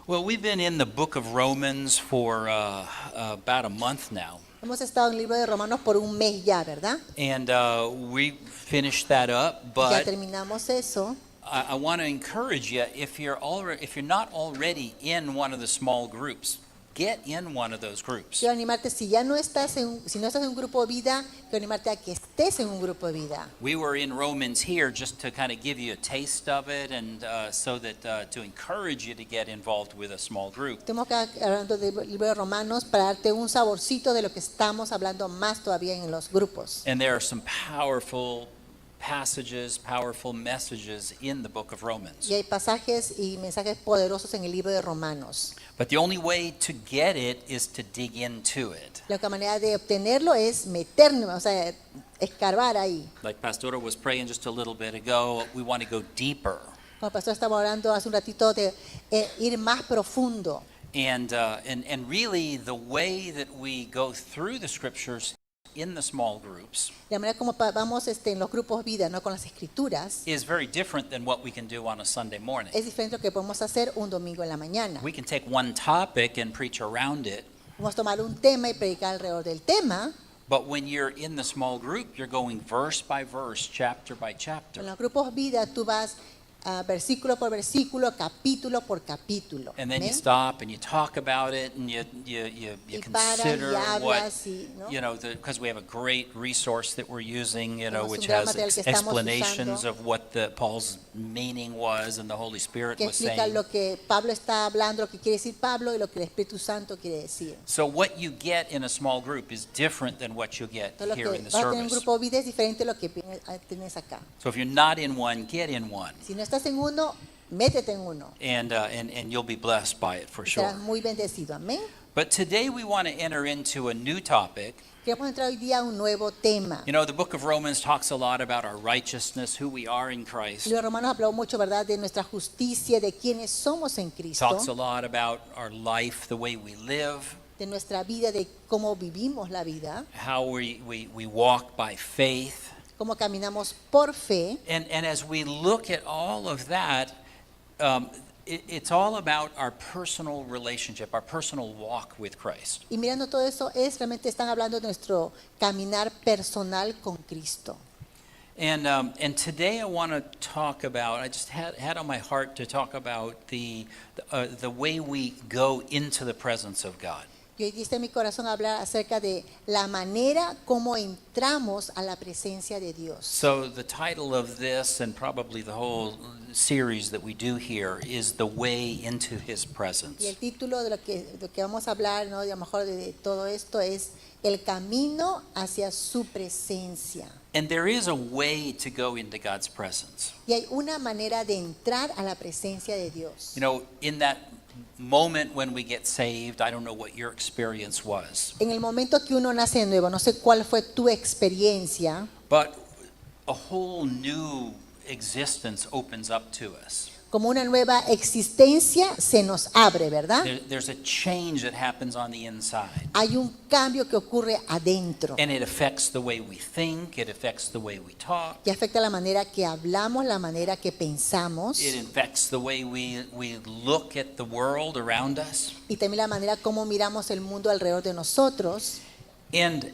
Well, we've been in the book of Romans for about a month now. Hemos estado en el libro de Romanos por un mes ya, ¿verdad? And we finished that up, Ya but terminamos eso. I want to encourage you, if you're not already in one of the small groups, get in one of those groups. Quiero animarte, si no estás en un grupo de vida, quiero animarte a que estés en un grupo de vida. We were in Romans here just to kind of give you a taste of it, and so that to encourage you to get involved with a small group. Estamos acá hablando del libro de Romanos para darte un saborcito de lo que estamos hablando más todavía en los grupos. And there are some powerful passages, powerful messages in the book of Romans. Y hay pasajes y mensajes poderosos en el libro de Romanos. But the only way to get it is to dig into it. La única manera de obtenerlo es meternos, o sea, escarbar ahí. Like Pastora was praying just a little bit ago, we want to go deeper. Como el pastor estaba hablando hace un ratito de ir más profundo. And really the way that we go through the scriptures in the small groups La manera como vamos en los grupos vida, no con las escrituras, is very different than what we can do on a Sunday morning. es diferente a lo que podemos hacer un domingo en la mañana. We can take one topic and preach around it, Vamos a tomar un tema y predicar alrededor del tema. but when you're in the small group, you're going verse by verse, chapter by En chapter. los grupos vida tú vas versículo por versículo, capítulo por capítulo. And then you ¿Ven? stop and you talk about it, and you Y paras consider y what, hablas y, ¿no? you know, because we have a great resource that we're using, you know, Tenemos un which gran has material que estamos explanations usando. of what Paul's meaning was and the Holy Spirit Que was explica saying. lo que Pablo está hablando, lo que quiere decir Pablo y lo que el Espíritu Santo quiere decir. So what you get in a small group is different than what you get Todo lo que here in the vas a tener en un service. grupo vida es diferente a lo que tienes acá. So if you're not in one, get in one, Si no estás en uno, métete en uno. and you'll be blessed by it for Y sure. serás muy bendecido. Amén. But today we want to enter into a new topic. Queremos entrar hoy día a un nuevo tema. You know, the book of Romans talks a lot about our righteousness, who we are in El Christ. libro de Romanos habló mucho, ¿verdad?, de nuestra justicia, de quiénes somos en Cristo, Talks a lot about our life, the way we live, de nuestra vida, de cómo vivimos la vida, how we walk by faith. cómo caminamos por fe. And as we look at all of that, it's all about our personal relationship, our personal walk with Christ. Y mirando todo eso, realmente están hablando de nuestro caminar personal con Cristo. And today I want to talk about, I just had on my heart to talk about the way we go into the presence of God. Y hoy está en mi corazón hablar acerca de la manera como entramos a la presencia de Dios. So the title of this, and probably the whole series that we do here, is The Way into His Y Presence. el título de lo que vamos a hablar, ¿no?, de a lo mejor de todo esto es el camino hacia su presencia. And there is a way to go into God's presence. Y hay una manera de entrar a la presencia de Dios. You know, in that moment when we get saved, I don't know what your experience was, En el momento que uno nace de nuevo, no sé cuál fue tu experiencia, but a whole new existence opens up to us. como una nueva existencia se nos abre, ¿verdad? There's a change that happens on the inside. Hay un cambio que ocurre adentro And it affects the way we think, it affects the way we talk, que afecta la manera que hablamos, la manera que pensamos it affects the way we look at the world around us. y también la manera como miramos el mundo alrededor de nosotros. And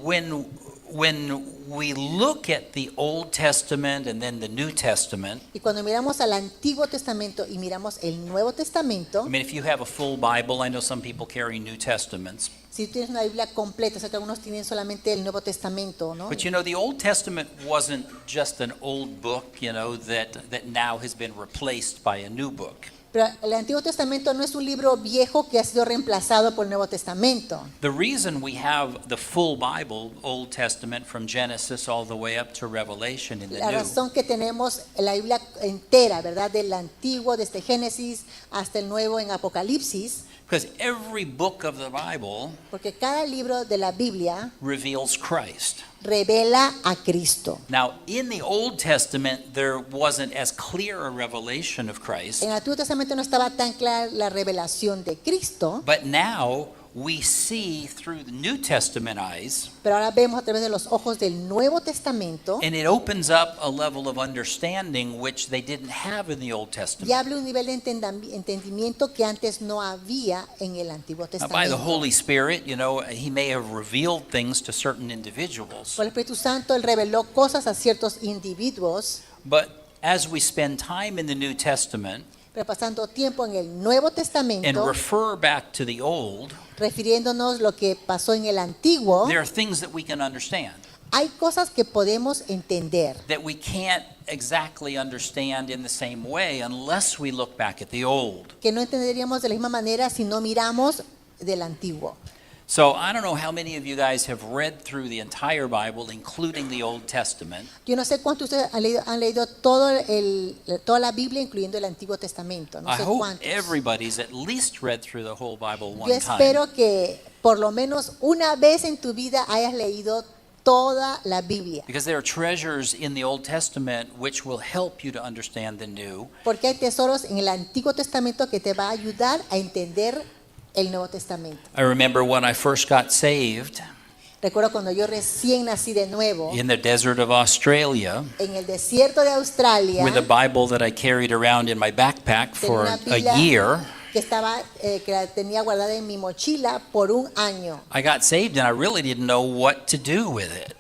when we look at the Old Testament and then the New Testament, Y cuando miramos al Antiguo Testamento y miramos el Nuevo Testamento, I mean, if you have a full Bible, I know some people carry New Testaments, si tienes una Biblia completa, o sea que algunos tienen solamente el Nuevo Testamento, ¿no? but you know, the Old Testament wasn't just an old book, you know, that now has been replaced by a new book. Pero el Antiguo Testamento no es un libro viejo que ha sido reemplazado por el Nuevo Testamento. The reason we have the full Bible, Old Testament, from Genesis all the way up to Revelation in the La New, razón que tenemos la Biblia entera, ¿verdad? Del Antiguo, desde Génesis hasta el Nuevo en Apocalipsis, because every book of the Bible porque cada libro de la Biblia reveals Christ. revela a Cristo. Now, in the Old Testament, there wasn't as clear a revelation of Christ, En el Antiguo Testamento no estaba tan clara la revelación de Cristo, but now we see through the New Testament eyes, Pero ahora vemos a través de los ojos del Nuevo Testamento and it opens up a level of understanding which they didn't have in the Old y Testament. habla un nivel de entendimiento que antes no había en el Antiguo Now, by the Testamento. Holy Spirit, he may have revealed things to certain individuals, Por el Espíritu Santo, Él reveló cosas a ciertos individuos, but as we spend time in the New Testament pero pasando tiempo en el Nuevo and Testamento, refer back to the Old, refiriéndonos lo que pasó en el Antiguo, there are things that we can understand hay cosas que podemos entender, that we can't exactly understand in the same way unless we look back at the Old. que no entenderíamos de la misma manera si no miramos del Antiguo. So I don't know how many of you guys have read through the entire Bible, including the Old Testament. Yo no sé cuántos de ustedes han leído toda la Biblia, incluyendo el Antiguo Testamento. No I sé hope cuántos. everybody's at least read through the whole Bible Yo one time. espero que por lo menos una vez en tu vida hayas leído toda la Biblia, Because there are treasures in the Old Testament which will help you to understand the New. porque hay tesoros en el Antiguo Testamento que te va a ayudar a entender el Nuevo Testamento. I remember when I first got saved Recuerdo cuando yo recién nací de nuevo in the desert of Australia en el desierto de Australia, with a Bible that I carried around in my backpack tenía for una a Biblia year. que la tenía guardada en mi mochila por un año. I got saved and I really didn't know what to do with it.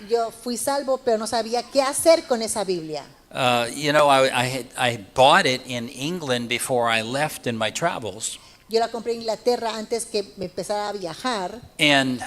Yo fui salvo, pero no sabía qué hacer con esa Biblia. I bought it in England before I left in my travels, Yo la compré en Inglaterra antes que me empezara a viajar and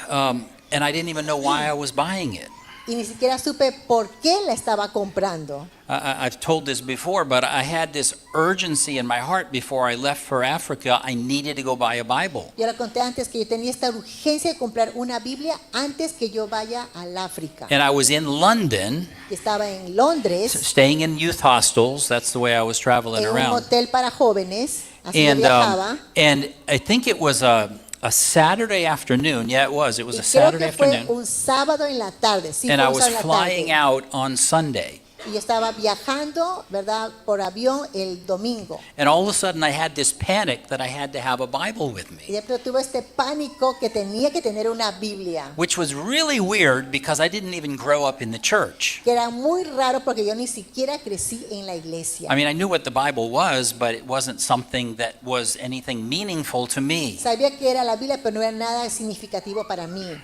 I didn't even know why I was buying it. y ni siquiera supe por qué la estaba comprando. I've told this before, but I had this urgency in my heart before I left for Africa. I needed to go buy a Bible. Yo la conté antes que yo tenía esta urgencia de comprar una Biblia antes que yo vaya al África. And I was in London, Estaba en Londres, staying in youth hostels. That's the way I was traveling en un around. hotel para jóvenes, así yo And viajaba. and I think it was a Saturday afternoon. Yeah, it was. It was Y a creo Saturday que fue afternoon. un sábado en la tarde, sí, And fue I un was sábado en la flying tarde. out on Sunday. Y yo estaba viajando, ¿verdad?, por avión el domingo. And all of a sudden I had this panic that I had to have a Bible with Y me, de pronto tuve este pánico que tenía que tener una Biblia, which was really weird because I didn't even grow up in the church. que era muy raro porque yo ni siquiera crecí en la iglesia. I mean, I knew what the Bible was, but it wasn't something that was anything meaningful to me. Sabía que era la Biblia, pero no era nada significativo para mí.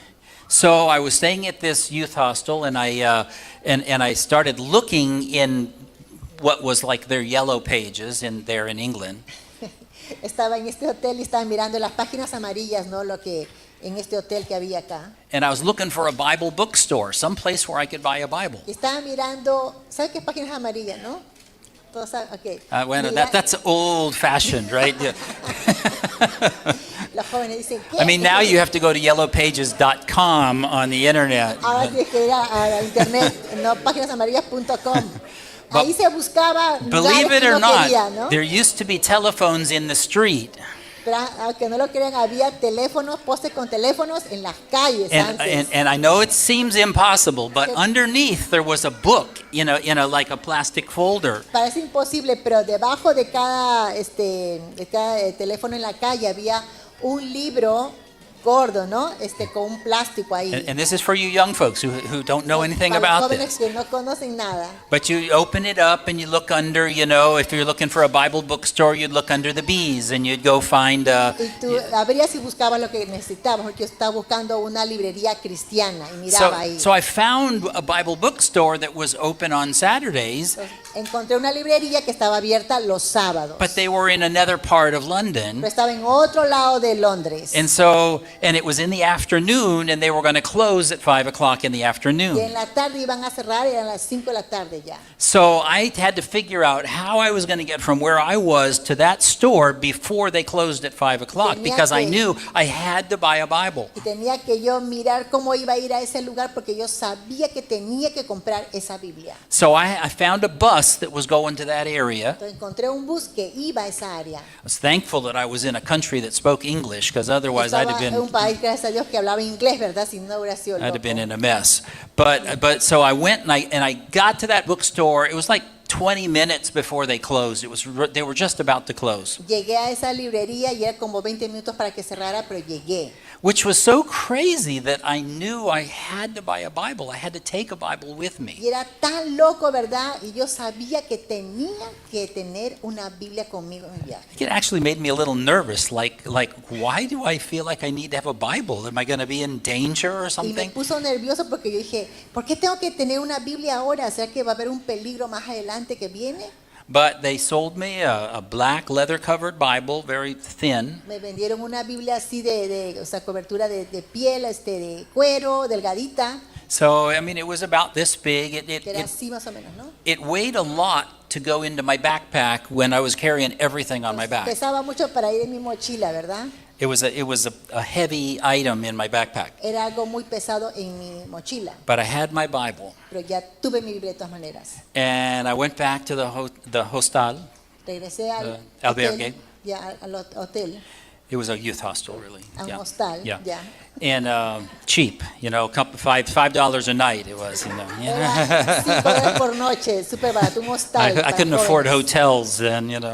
So I was staying at this youth hostel, and I started looking in what was like their yellow pages there in England. Estaba en este hotel y estaba mirando las páginas amarillas, ¿no? Lo que en este hotel que había acá. And I was looking for a Bible bookstore, some place where I could buy a Bible. Y estaba mirando, ¿sabes qué páginas amarillas, no? Todos saben, ok. Bueno, Mira- that's old fashioned, right? Yeah. Los jóvenes dicen, ¿qué? I mean, now you have to go to yellowpages.com on the internet. Ahora tienes que ir a la internet, no, páginasamarillas.com. But Ahí se buscaba Believe lugares it que or no quería, ¿no? not, there used to be telephones in the street. Pero aunque no lo crean, había teléfonos, postes con teléfonos en las calles And, antes. and I know it seems impossible, but underneath there was a book, like a plastic folder. Parece imposible, pero debajo de cada teléfono en la calle había un libro gordo, ¿no? Con un plástico ahí. And this is for you young folks who don't know anything Para los about jóvenes this. que no conocen nada. But you open it up and you look under, if you're looking for a Bible bookstore, you'd look under the B's and you'd go find Y tú abrías y buscabas lo que necesitabas, porque yo estaba buscando una librería cristiana y miraba ahí. So I found a Bible bookstore that was open on Saturdays, Encontré una librería que estaba abierta los sábados, but they were in another part of pero London. estaba en otro lado de Londres. And it was in the afternoon, and they were going to close at 5 o'clock in the Y en afternoon. la tarde iban a cerrar, eran las 5 de la tarde ya. So I had to figure out how I was going to get from where I was to that store before they closed at 5 o'clock, because I knew I had to buy a Bible. Y tenía que yo mirar cómo iba a ir a ese lugar porque yo sabía que tenía que comprar esa Biblia. So I found a bus that was going to that area. Entonces encontré un bus que iba a esa área. I was thankful that I was in a country that spoke English, because otherwise I'd Estaba have en un been país, gracias a Dios, que hablaba inglés, ¿verdad? Si no hubiera sido I'd have been loco. in a mess. But so I went and I got to that bookstore. It was like 20 minutes before they closed. They were just about to close, Llegué a esa librería y era como 20 minutos para que cerrara, pero llegué. which was so crazy that I knew I had to buy a Bible. I had to take a Bible with me. Y era tan loco, ¿verdad? Y yo sabía que tenía que tener una Biblia conmigo en el viaje. It actually made me a little nervous, like why do I feel like I need to have a Bible? Am I going to be in danger or Y me something? puso nervioso porque yo dije, ¿por qué tengo que tener una Biblia ahora? ¿Será que va a haber un peligro más adelante que viene? But they sold me a black leather-covered Bible, very thin. Me vendieron una Biblia así o sea, cobertura de piel, de cuero, delgadita, So, I mean, it was about this big. que era así más o menos, ¿no? It weighed a lot to go into my backpack when I was carrying everything on my back. Pesaba mucho para ir en mi mochila, ¿verdad? It was a heavy item in my backpack. Era algo muy pesado en mi mochila, But I had my Bible. pero ya tuve mi Biblia de todas maneras. And I went back to the hostel. Regresé al albergue. hotel, ya al hotel, It was a youth hostel, really. a un Yeah. hostal, Yeah. ya. And cheap, $5 a night it was. Era $5 por noche, súper barato, un hostal. I para couldn't afford jóvenes. hotels then, Yeah.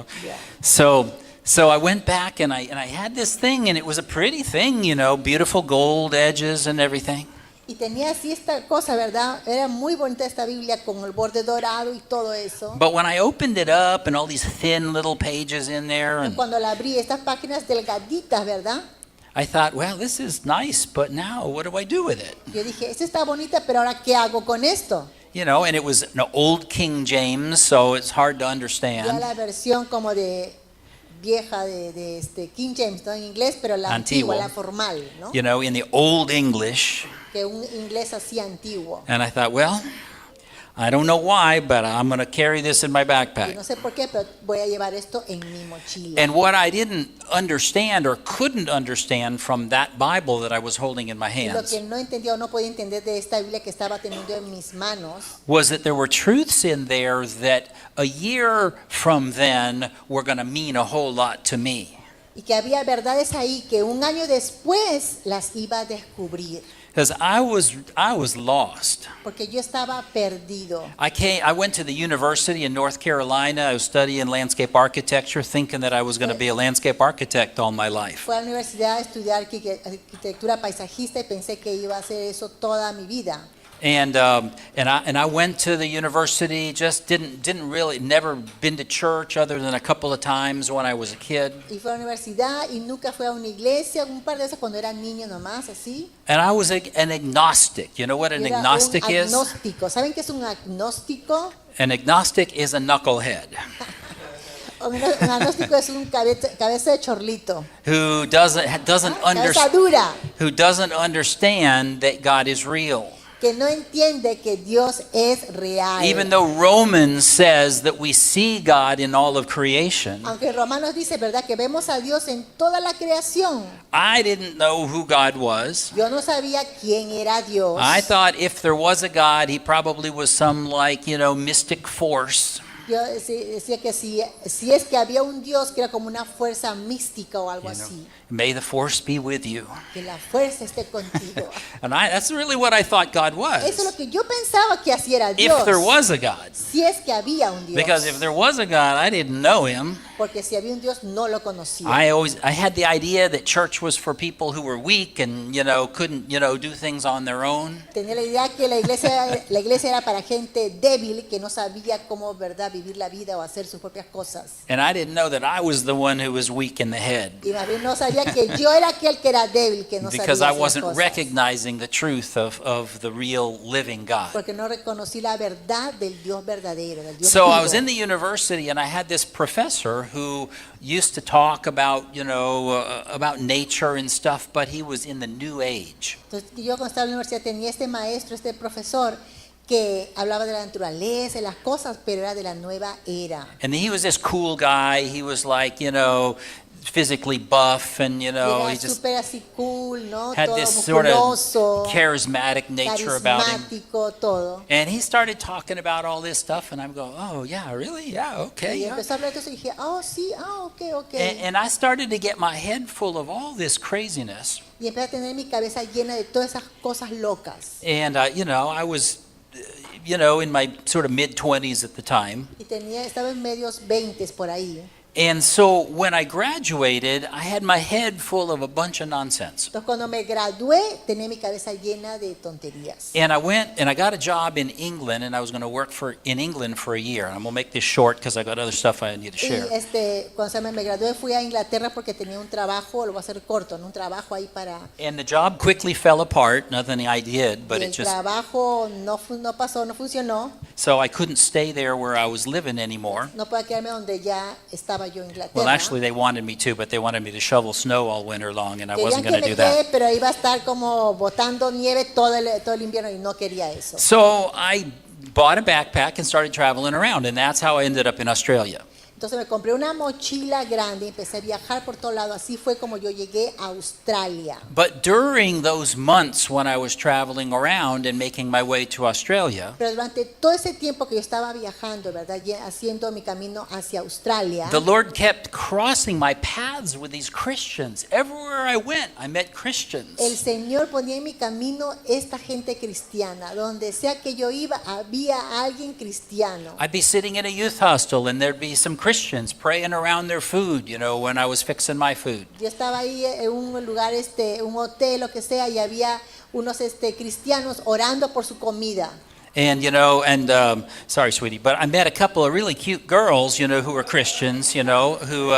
So I went back and I had this thing, and it was a pretty thing, beautiful gold edges and everything. Y tenía así esta cosa, ¿verdad? Era muy bonita esta Biblia con el borde dorado y todo eso. But when I opened it up and all these thin little pages in there, Y and cuando la abrí, estas páginas delgaditas, ¿verdad? I thought, well, this is nice, but now what do I do with it? Yo dije, esta está bonita, pero ahora ¿qué hago con esto? And it was an old King James, so it's hard to Ya understand. la versión como de vieja de King James, no en inglés, pero la Antiguo. antigua, la formal, ¿no? In the old English. Que un inglés así antiguo. And I thought, well, I don't know why, but I'm going to carry this in my Y backpack. no sé por qué, pero voy a llevar esto en mi mochila. And what I didn't understand or couldn't understand from that Bible that I was holding in my Y lo hands que no entendía o no podía entender de esta Biblia que estaba teniendo en mis manos was that there were truths in there that a year from then were going to mean a whole lot to me. y que había verdades ahí que un año después las iba a descubrir. Because I was lost. Porque yo estaba perdido. I went to the university in North Carolina. I was studying landscape architecture, thinking that I was going to be a landscape architect all my life. Fui a la universidad a estudiar arquitectura paisajista y pensé que iba a hacer eso toda mi vida. And I went to the university. Just didn't really never been to church other than a couple of times when I was a kid. Y fui a la universidad y nunca fui a una iglesia, un par de veces cuando era niño nomás, así. And I was an agnostic. You know what an Era agnostic un is? agnóstico. ¿Saben qué es un agnóstico? An agnostic is a knucklehead Un agnóstico es un cabeza de chorlito, who doesn't cabeza dura, understand that God is real. que no entiende que Dios es real. Even though Romans says that we see God in all of creation, Aunque Romanos dice, ¿verdad?, que vemos a Dios en toda la creación. I didn't know who God was. Yo no sabía quién era Dios. I thought if there was a God, he probably was some mystic force. Yo decía que si es que había un Dios que era como una fuerza mística o algo así. May the force be with you. Que la fuerza esté contigo. And that's really what I thought God was. Eso es lo que yo pensaba que así era Dios. If there was a God. Si es que había un Dios. Because if there was a God, I didn't know him. Porque si había un Dios no lo conocía. I had the idea that church was for people who were weak and couldn't do things on their own. Tenía la idea que la iglesia era para gente débil que no sabía cómo, verdad, vivir la vida o hacer sus propias cosas. And I didn't know that I was the one who was weak in the head. Y más bien no sabía que yo era aquel que era débil, que no sabía Because I hacer wasn't cosas. recognizing the truth of the real living God. Porque no reconocí la verdad del Dios verdadero, del Dios So I vivo. was in the university and I had this professor who used to talk about, about nature and stuff, but he was in the new age. Entonces, yo cuando estaba en la universidad tenía este maestro, este profesor, que hablaba de la naturaleza, de las cosas, pero era de la nueva era. And he was this cool guy. He was like, physically buff and, Y era he just súper así cool, ¿no? had Todo this sort of musculoso, charismatic nature about him. carismático, todo. And he started talking about all this stuff, and I'm going, oh, yeah, really? Yeah, okay. Y Yeah. empezó a hablar de eso y dije, sí, ok. And I started to get my head full of all this craziness. Y empecé a tener mi cabeza llena de todas esas cosas locas. And, I was in my sort of mid-20s at the time. y estaba en medios 20 por ahí. And so when I graduated, I had my head full of a bunch of nonsense. Entonces cuando me gradué tenía mi cabeza llena de tonterías. And I went and I got a job in England, and I was going to work in England for a year. And I'm going to make this short because I got other stuff I need to share. Y cuando me gradué fui a Inglaterra porque tenía un trabajo, lo voy a hacer corto, ¿no? Un trabajo ahí para... And the job quickly fell apart. Nothing I did, but y it el just... trabajo no pasó, no funcionó. So I couldn't stay there where I was living anymore. No podía quedarme donde ya estaba yo en Inglaterra. Well, actually, they wanted me to, but they wanted me to shovel snow all winter long, and I Querían wasn't que going to me do that. quede, pero iba a estar como botando nieve todo el invierno y no quería eso. So I bought a backpack and started traveling around, and that's how I ended up in Australia. Entonces me compré una mochila grande y empecé a viajar por todo lado. Así fue como yo llegué a Australia. But during those months when I was traveling around and making my way to Australia, Pero durante todo ese tiempo que yo estaba viajando, ¿verdad? Haciendo mi camino hacia Australia, the Lord kept crossing my paths with these Christians. Everywhere I went, I met el Christians. Señor ponía en mi camino esta gente cristiana. Donde sea que yo iba, había alguien cristiano. I'd be sitting in a youth hostel, and there'd be some Christians praying around their food, when I was fixing my food. Yo estaba ahí en un lugar, un hotel, lo que sea, y había unos cristianos orando por su comida. And, sorry, sweetie, but I met a couple of really cute girls, who were Christians, who,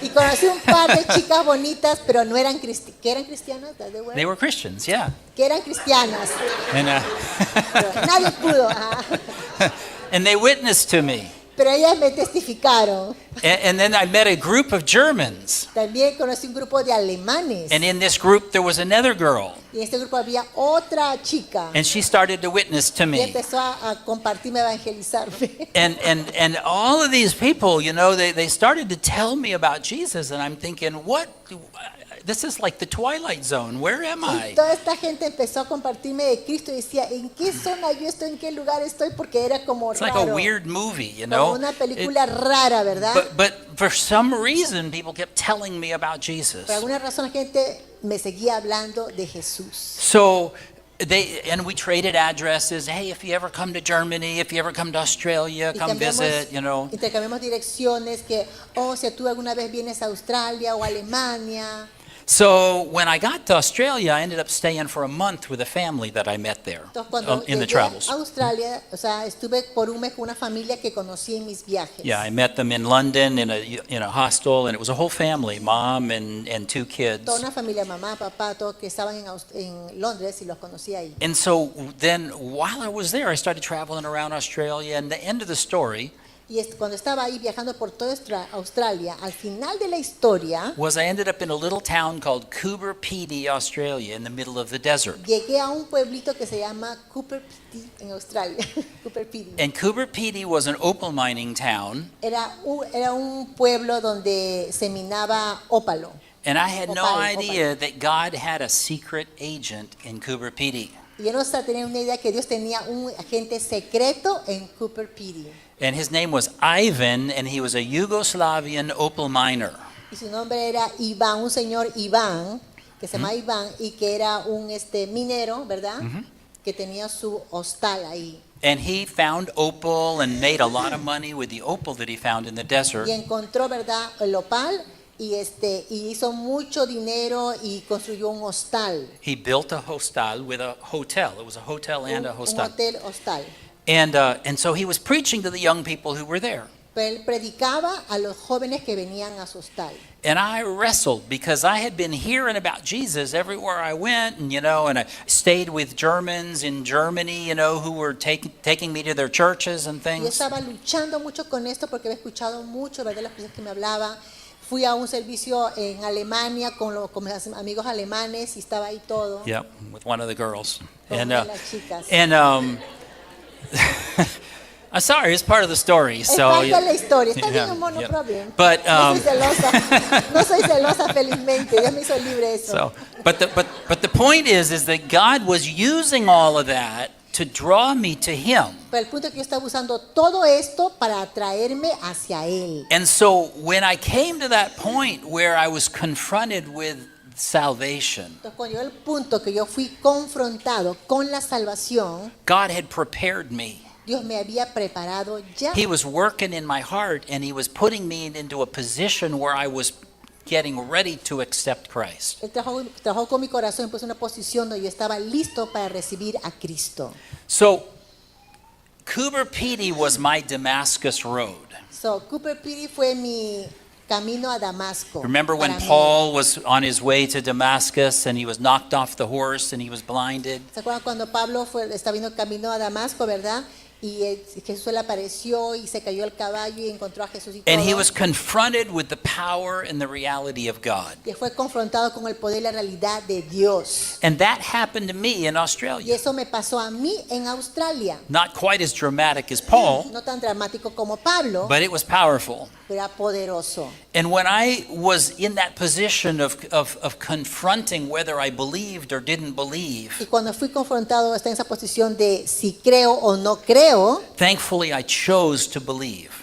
Y conocí un par de chicas bonitas, pero no eran que eran cristianas, they were Christians, yeah. que eran cristianas. And, Pero nadie pudo. Ajá. and they witnessed to me. Pero ellas me testificaron. And then I met a group of Germans. También conocí un grupo de alemanes. And in this group, there was another girl. Y en este grupo había otra chica. And she started to witness to Y me. empezó a compartirme, a evangelizarme. And all of these people, they started to tell me about Jesus. And I'm thinking, this is like the Twilight Zone. Where am Y I? toda esta gente empezó a compartirme de Cristo y decía, ¿en qué zona yo estoy? ¿En qué lugar estoy? Porque era como It's like a raro. weird movie, Como una película rara, ¿verdad? But for some reason, people kept telling me about Jesus. Por alguna razón la gente me seguía hablando de Jesús. So and we traded addresses. Hey, if you ever come to Germany, if you ever come to Australia, come visit, Intercambiamos direcciones que, si tú alguna vez vienes a Australia o Alemania. So when I got to Australia, I ended up staying for a month with a family that I met there Entonces cuando in the llegué travels. a Australia, estuve por un mes con una familia que conocí en mis viajes. Yeah, I met them in London in a hostel, and it was a whole family, mom and two kids. Toda una familia, mamá, papá, todos que estaban en Londres y los conocí ahí. And so then while I was there, I started traveling around Australia, and the end of the story Y cuando estaba ahí viajando por toda Australia, al final de la historia, was I ended up in a little town called Coober Pedy, Australia, in the middle of the desert. llegué a un pueblito que se llama Coober Pedy en Australia. Coober Pedy. And Coober Pedy was an opal mining town, Era un pueblo donde se minaba ópalo. and I had no Opal. idea that God had a secret agent in Coober Pedy. Y yo no tenía una idea que Dios tenía un agente secreto en Coober Pedy. And his name was Ivan, and he was a Yugoslavian opal miner. Y su nombre era Iván, un señor Iván, que se llama Iván, y que era un minero, ¿verdad? Que tenía su hostal ahí. And he found opal and made a lot of money with the opal that he found in the desert. Y encontró, ¿verdad?, el opal y hizo mucho dinero y construyó un hostal. He built a hostel with a hotel. It was a hotel and a Un hostel. hotel hostal. And so he was preaching to the young people who were there. Pero él predicaba a los jóvenes que venían a su hostal. And I wrestled because I had been hearing about Jesus everywhere I went, and I stayed with Germans in Germany, who were taking me to their churches and Yo things. estaba luchando mucho con esto porque había escuchado mucho, ¿verdad?, las personas que me hablaban. Fui a un servicio en Alemania con mis amigos alemanes y estaba ahí todo. Yep, with one of the girls. Con And una de las chicas. I'm sorry, it's part of the story. Es So parte de la historia. Está yeah, bien, amor, no yeah. problem. But No soy celosa. No soy celosa, felizmente. Dios me hizo libre de eso. so, but the point is that God was using all of that to draw me to Him. Pero el punto es que yo estaba usando todo esto para atraerme hacia Él. And so when I came to that point where I was confronted with salvation, Entonces, cuando llegó el punto que yo fui confrontado con la salvación, God had prepared me. Dios me había preparado ya. He was working in my heart, and He was putting me into a position where I was getting ready to accept Christ. Él trabajó con mi corazón y puso una posición donde yo estaba listo para recibir a Cristo. So, Cooper Pedy was my Damascus road. So, Cooper Pedy fue mi camino a Damasco. Remember when para mí. Paul was on his way to Damascus and he was knocked off the horse and he was blinded? ¿Se acuerdan cuando Pablo estaba viendo camino a Damasco, verdad? Y Jesús le apareció y se cayó el caballo y encontró a Jesús y todo. And he was confronted with the power and the reality of God. Y fue confrontado con el poder y la realidad de Dios. And that happened to me in Y Australia. eso me pasó a mí en Australia. Not quite as dramatic as Paul, No tan dramático como Pablo, but it was powerful. pero era poderoso. And when I was in that position of confronting whether I believed or didn't believe, Y cuando fui confrontado en esa posición de si creo o no creo, thankfully I chose to believe.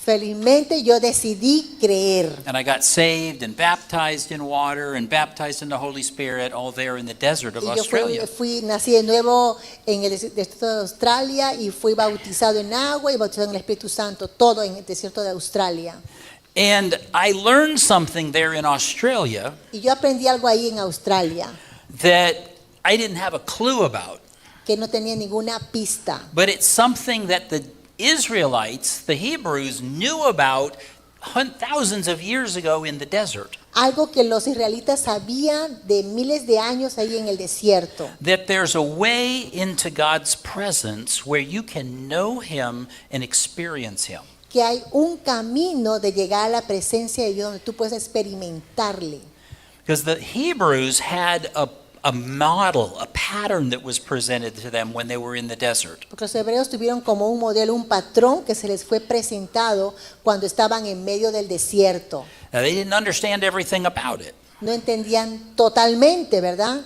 felizmente yo decidí creer. And I got saved and baptized in water and baptized in the Holy Spirit all there in the desert of Y yo Australia. nací de nuevo en el desierto de Australia y fui bautizado en agua y bautizado en el Espíritu Santo, todo en el desierto de Australia. And I learned something there in Australia Y yo aprendí algo ahí en Australia that I didn't have a clue about. que no tenía ninguna pista. But it's something that the Israelites, the Hebrews, knew about thousands of years ago in the desert. Algo que los israelitas sabían de miles de años ahí en el desierto. That there's a way into God's presence where you can know Him and experience Him. Que hay un camino de llegar a la presencia de Dios donde tú puedes experimentarle. Because the Hebrews had a model, a pattern that was presented to them when they were in the desert. Porque los hebreos tuvieron como un modelo, un patrón que se les fue presentado cuando estaban en medio del desierto. Now, they didn't understand everything about it. No entendían totalmente, ¿verdad?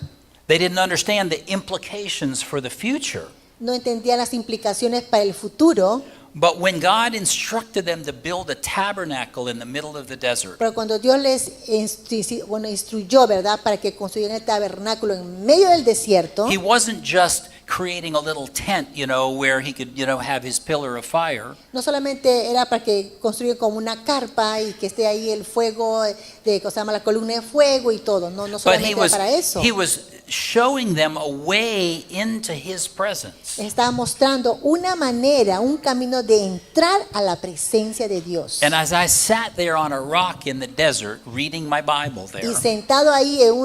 They didn't understand the implications for the future. No entendían las implicaciones para el futuro. But when God instructed them to build a tabernacle in the middle of the desert, Pero cuando Dios les instruyó, ¿verdad? Para que construyeran el tabernáculo en medio del desierto, He wasn't just creating a little tent, where He could, have His pillar of fire. no solamente era para que construyan como una carpa y que esté ahí el fuego, de cosa llama la columna de fuego y todo. No But solamente era para eso. He was showing them a way into His presence. Estaba mostrando una manera, un camino de entrar a la presencia de Dios. And as I sat there on a rock in the desert reading my Bible there, Y sentado ahí en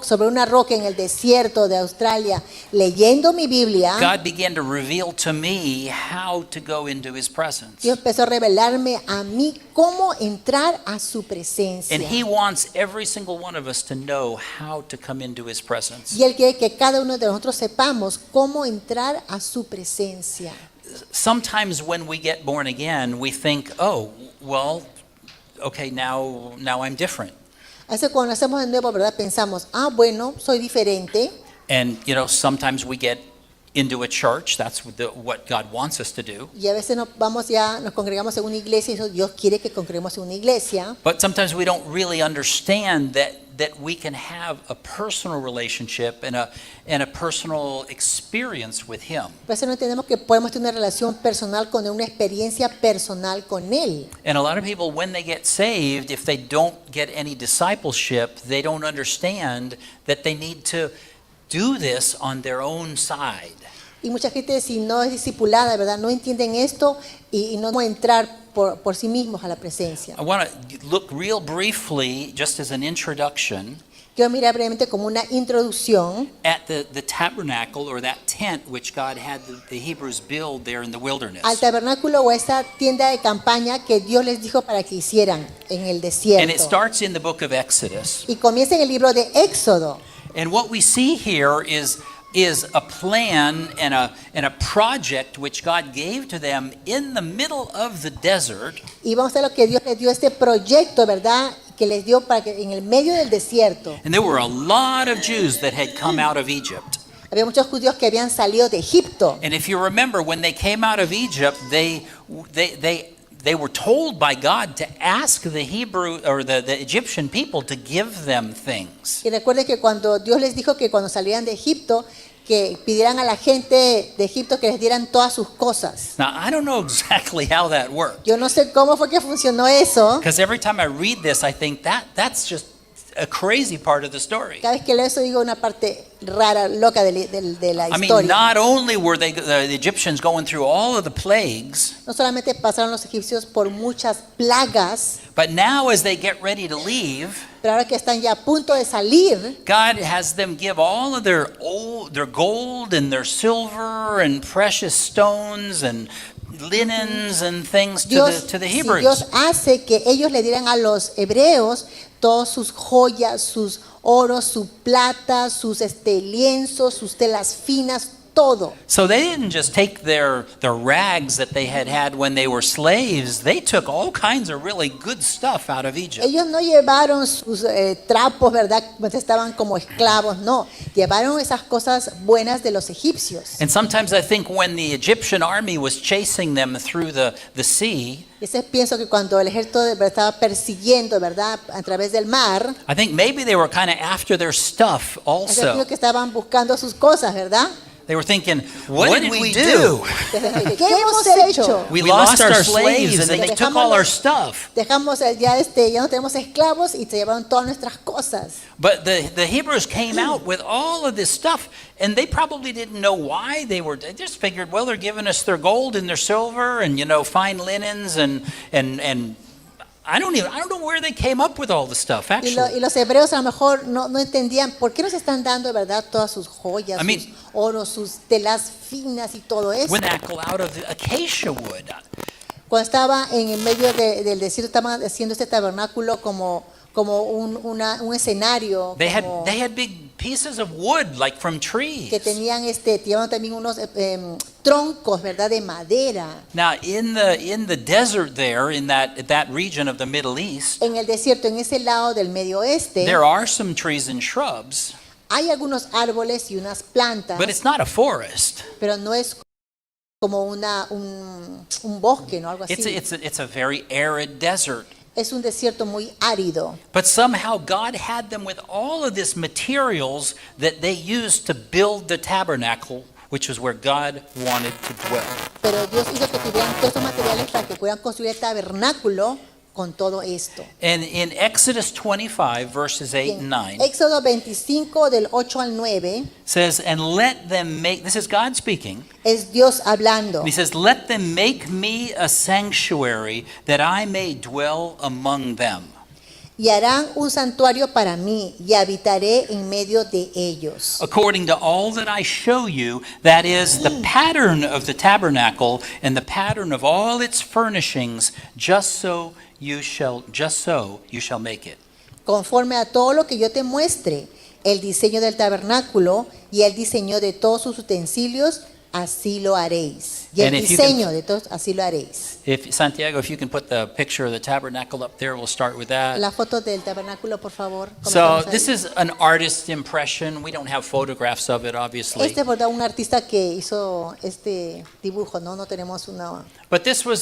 sobre una roca en el desierto de Australia, leyendo mi Biblia, God began to reveal to me how to go into His presence. Dios empezó a revelarme a mí cómo entrar a su presencia. And He wants every single one of us to know how to come into His presence. Y Él quiere que cada uno de nosotros sepamos cómo entrar a su presencia. Sometimes when we get born again, we think, oh, well, okay, now I'm different. A veces cuando nacemos de nuevo, ¿verdad? Pensamos, bueno, soy diferente. And, sometimes we get into a church. That's what God wants us to do. Y a veces nos congregamos en una iglesia y eso Dios quiere que congreguemos en una iglesia. But sometimes we don't really understand that we can have a personal relationship and a personal experience with Him. A veces no entendemos que podemos tener una relación personal con Él, una experiencia personal con Él. And a lot of people, when they get saved, if they don't get any discipleship, they don't understand that they need to do this on their own side. Y mucha gente, si no es discipulada, ¿verdad? No entienden esto y no pueden entrar por sí mismos a la presencia. I want to look real briefly, just as an introduction, Quiero mirar brevemente como una introducción at the tabernacle or that tent which God had the Hebrews build there in the wilderness. al tabernáculo o a esa tienda de campaña que Dios les dijo para que hicieran en el And it desierto. starts in the book of Exodus. Y comienza en el libro de Éxodo. And what we see here is a plan and a project which God gave to them in the middle of the desert. Y vamos a ver lo que Dios les dio, este proyecto, ¿verdad? Que les dio para que en el medio del desierto. And there were a lot of Jews that had come out of Egypt. Había muchos judíos que habían salido de Egipto. And if you remember, when they came out of Egypt, they they were told by God to ask the Hebrew or the Egyptian people to give them things. Y recuerden que cuando Dios les dijo que cuando salieran de Egipto, que pidieran a la gente de Egipto que les dieran todas sus cosas. Now, I don't know exactly how that worked, Yo no sé cómo fue que funcionó eso. because every time I read this, I think that's just a crazy part of the story. Cada vez que leo eso digo una parte rara, loca de la I mean, historia. not only were the Egyptians going through all of the plagues, No solamente pasaron los egipcios por muchas plagas, but now as they get ready to leave, pero ahora que están ya a punto de salir, God has them give all of their gold and their silver and precious stones and linens and things Dios, to the si Hebrews. Dios hace que ellos le dieran a los hebreos todas sus joyas, sus oros, su plata, sus lienzos, sus telas finas, todo. So they didn't just take their rags that they had when they were slaves. They took all kinds of really good stuff out of Egypt. Ellos no llevaron sus trapos, ¿verdad? Cuando estaban como esclavos, no. Llevaron esas cosas buenas de los egipcios. And sometimes I think when the Egyptian army was chasing them through the sea, Ese pienso que cuando el ejército estaba persiguiendo, ¿verdad? A través del mar, I think maybe they were kind of after their stuff ese also. que estaban buscando sus cosas, ¿verdad? They were thinking, what did we do? ¿Qué hemos hecho? We lost our slaves and they took all our stuff. Dejamos ya no tenemos esclavos y se llevaron todas nuestras cosas. But the Hebrews came out with all of this stuff, and they probably didn't know why they just figured, well, they're giving us their gold and their silver and, fine linens and I don't know where they came up with all the stuff, Y actually. los hebreos a lo mejor no entendían por qué nos están dando, ¿verdad? Todas sus joyas, I mean, sus oros, sus telas finas y todo eso. Tabernacle out of acacia wood. Cuando estaba en el medio del desierto, estaban haciendo este tabernáculo como un escenario They como had big pieces of wood, like from trees. que tenían llevaban también unos troncos, ¿verdad? De madera. Now, in the desert there, in that region of the Middle East, En el desierto, en ese lado del medio oeste, there are some trees and shrubs, hay algunos árboles y unas plantas, but it's not a forest. pero no es como un bosque, ¿no? Algo así. It's a very arid desert. Es un desierto muy árido. But somehow God had them with all of these materials that they used to build the tabernacle, which was where God wanted to dwell. Pero Dios hizo que tuvieran todos esos materiales para que pudieran construir el tabernáculo con todo esto. And in Exodus 25, verses 8 and 9, Éxodo 25 del 8 al 9 says, and let them make, this is God speaking, es Dios hablando. and he says, let them make me a sanctuary that I may dwell among them. Y harán un santuario para mí y habitaré en medio de ellos. According to all that I show you, that is the pattern of the tabernacle and the pattern of all its furnishings, just so you shall make it. Conforme a todo lo que yo te muestre, el diseño del tabernáculo y el diseño de todos sus utensilios, así lo haréis. Y el And if you diseño de todos, así lo haréis. Santiago, if you can put the picture of the tabernacle up there, we'll start with that. La foto del tabernáculo, por favor. So Comenzamos ahí. this is an artist's impression. We don't have photographs of it, obviously. Este es verdad un artista que hizo este dibujo, ¿no? No tenemos una. But these were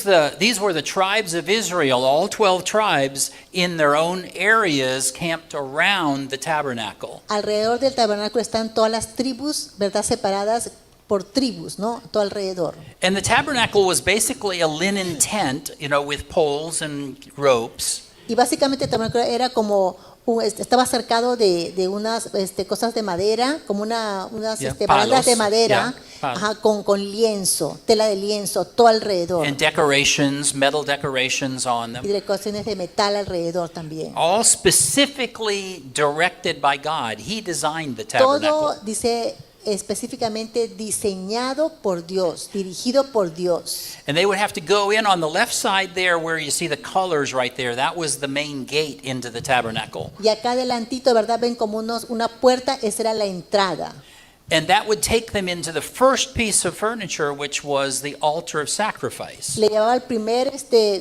the tribes of Israel, all 12 tribes in their own areas camped around the tabernacle. Alrededor del tabernáculo están todas las tribus, ¿verdad? Separadas por tribus, ¿no? Todo alrededor. And the tabernacle was basically a linen tent, with poles and ropes. Y básicamente el tabernáculo era como estaba cercado de unas cosas de madera, como unas Yeah, barandas de palos. madera, Yeah, ajá, con lienzo, tela de lienzo, todo alrededor. And decorations, metal decorations on Y them. decoraciones de metal alrededor también. All specifically directed by God. He designed the Todo tabernacle. dice específicamente diseñado por Dios, dirigido por Dios. And they would have to go in on the left side there where you see the colors right there. That was the main gate into the tabernacle. Y acá adelantito, ¿verdad? Ven como una puerta, esa era la entrada. And that would take them into the first piece of furniture, which was the altar of sacrifice. Le llevaba el primer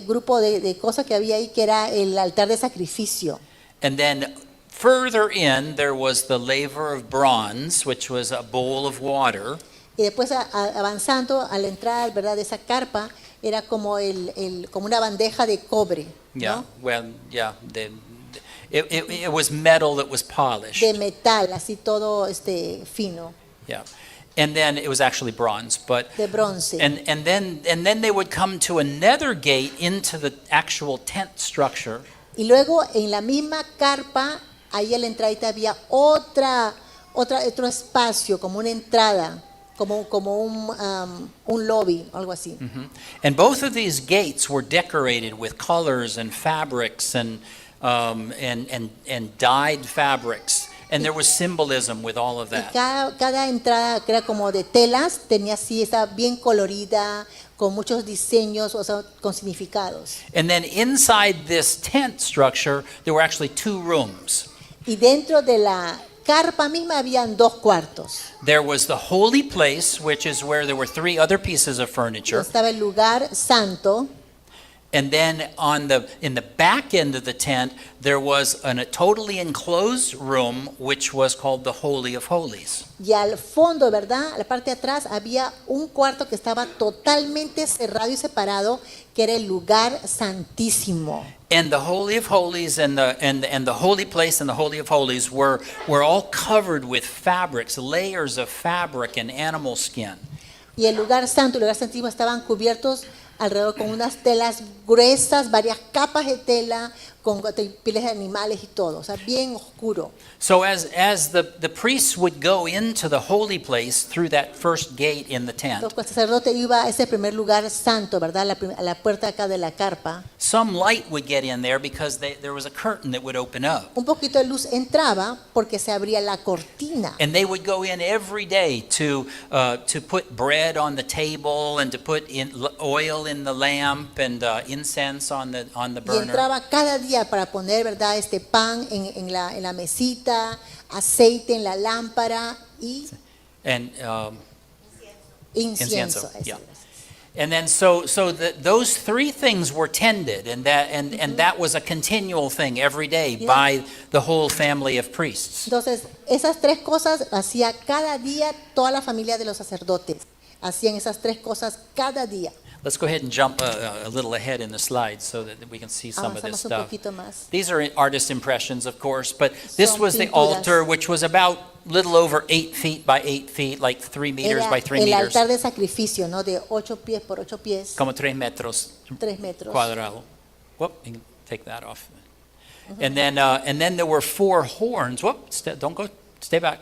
grupo de cosas que había ahí, que era el altar de sacrificio. And then further in, there was the laver of bronze, which was a bowl of water. Y después avanzando a la entrada, ¿verdad? De esa carpa, era como, como una bandeja de cobre, Yeah, ¿no? well, yeah. It was metal that was polished. De metal, así todo fino, Yeah. And then it was actually bronze, but de bronce. and then they would come to another gate into the actual tent structure. Y luego en la misma carpa, ahí a la entradita había otro espacio, como una entrada, como un lobby, algo así. And both of these gates were decorated with colors and fabrics and dyed fabrics. And there was symbolism with all of Y that. cada entrada, que era como de telas, tenía así, estaba bien colorida, con muchos diseños, o sea, con significados. And then inside this tent structure, there were actually two rooms. Y dentro de la carpa misma habían 2 cuartos. There was the holy place, which is where there were 3 other pieces of furniture. Estaba el lugar santo. And then in the back end of the tent, there was a totally enclosed room, which was called the Holy of Holies. Y al fondo, ¿verdad? A la parte de atrás había un cuarto que estaba totalmente cerrado y separado, que era el lugar santísimo. And the Holy of Holies and the holy place and the Holy of Holies were all covered with fabrics, layers of fabric and animal skin. Y el lugar santo y el lugar santísimo estaban cubiertos alrededor con unas telas gruesas, varias capas de tela, con pieles de animales y todo, o sea, bien oscuro. So as the priests would go into the holy place through that first gate in the tent, Entonces, cuando el sacerdote iba a ese primer lugar santo, ¿verdad? A la puerta acá de la carpa, some light would get in there because there was a curtain that would open up. un poquito de luz entraba porque se abría la cortina. And they would go in every day to put bread on the table and to put oil in the lamp and incense on the Y burner. entraba cada día para poner, ¿verdad? Pan en la mesita, aceite en la lámpara y And incienso. Incienso, yeah. And then those 3 things were tended, and that was a continual thing every day by the whole family of priests. Entonces, esas 3 cosas hacía cada día toda la familia de los sacerdotes. Hacían esas 3 cosas cada día. Let's go ahead and jump a little ahead in the slides so that we can see some of this Avanzamos un stuff. poquito más. These are artist impressions, of course, but this Son was the pinturas. altar, which was about little over 8 feet by 8 feet, like 3 meters Era by 3 el meters, altar de sacrificio, ¿no? De 8 pies por 8 pies, como 3 metros 3 metros. cuadrado. Whoop, you can take that off. And then there were 4 horns. Whoop, don't go, stay back.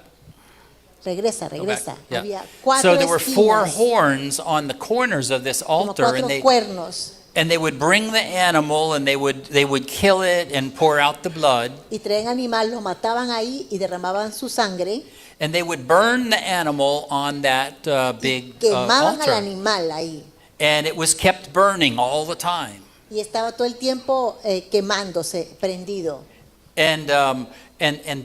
Regresa. Go back. Yeah. Había 4 So there were 4 esquinas, horns on the corners of this como altar, 4 cuernos. and they would bring the animal and they would kill it and pour out the blood, Y traían animal, lo mataban ahí y derramaban su sangre. and they would burn the animal on that big Quemaban al altar, animal ahí. and it was kept burning all the time. Y estaba todo el tiempo quemándose, prendido. And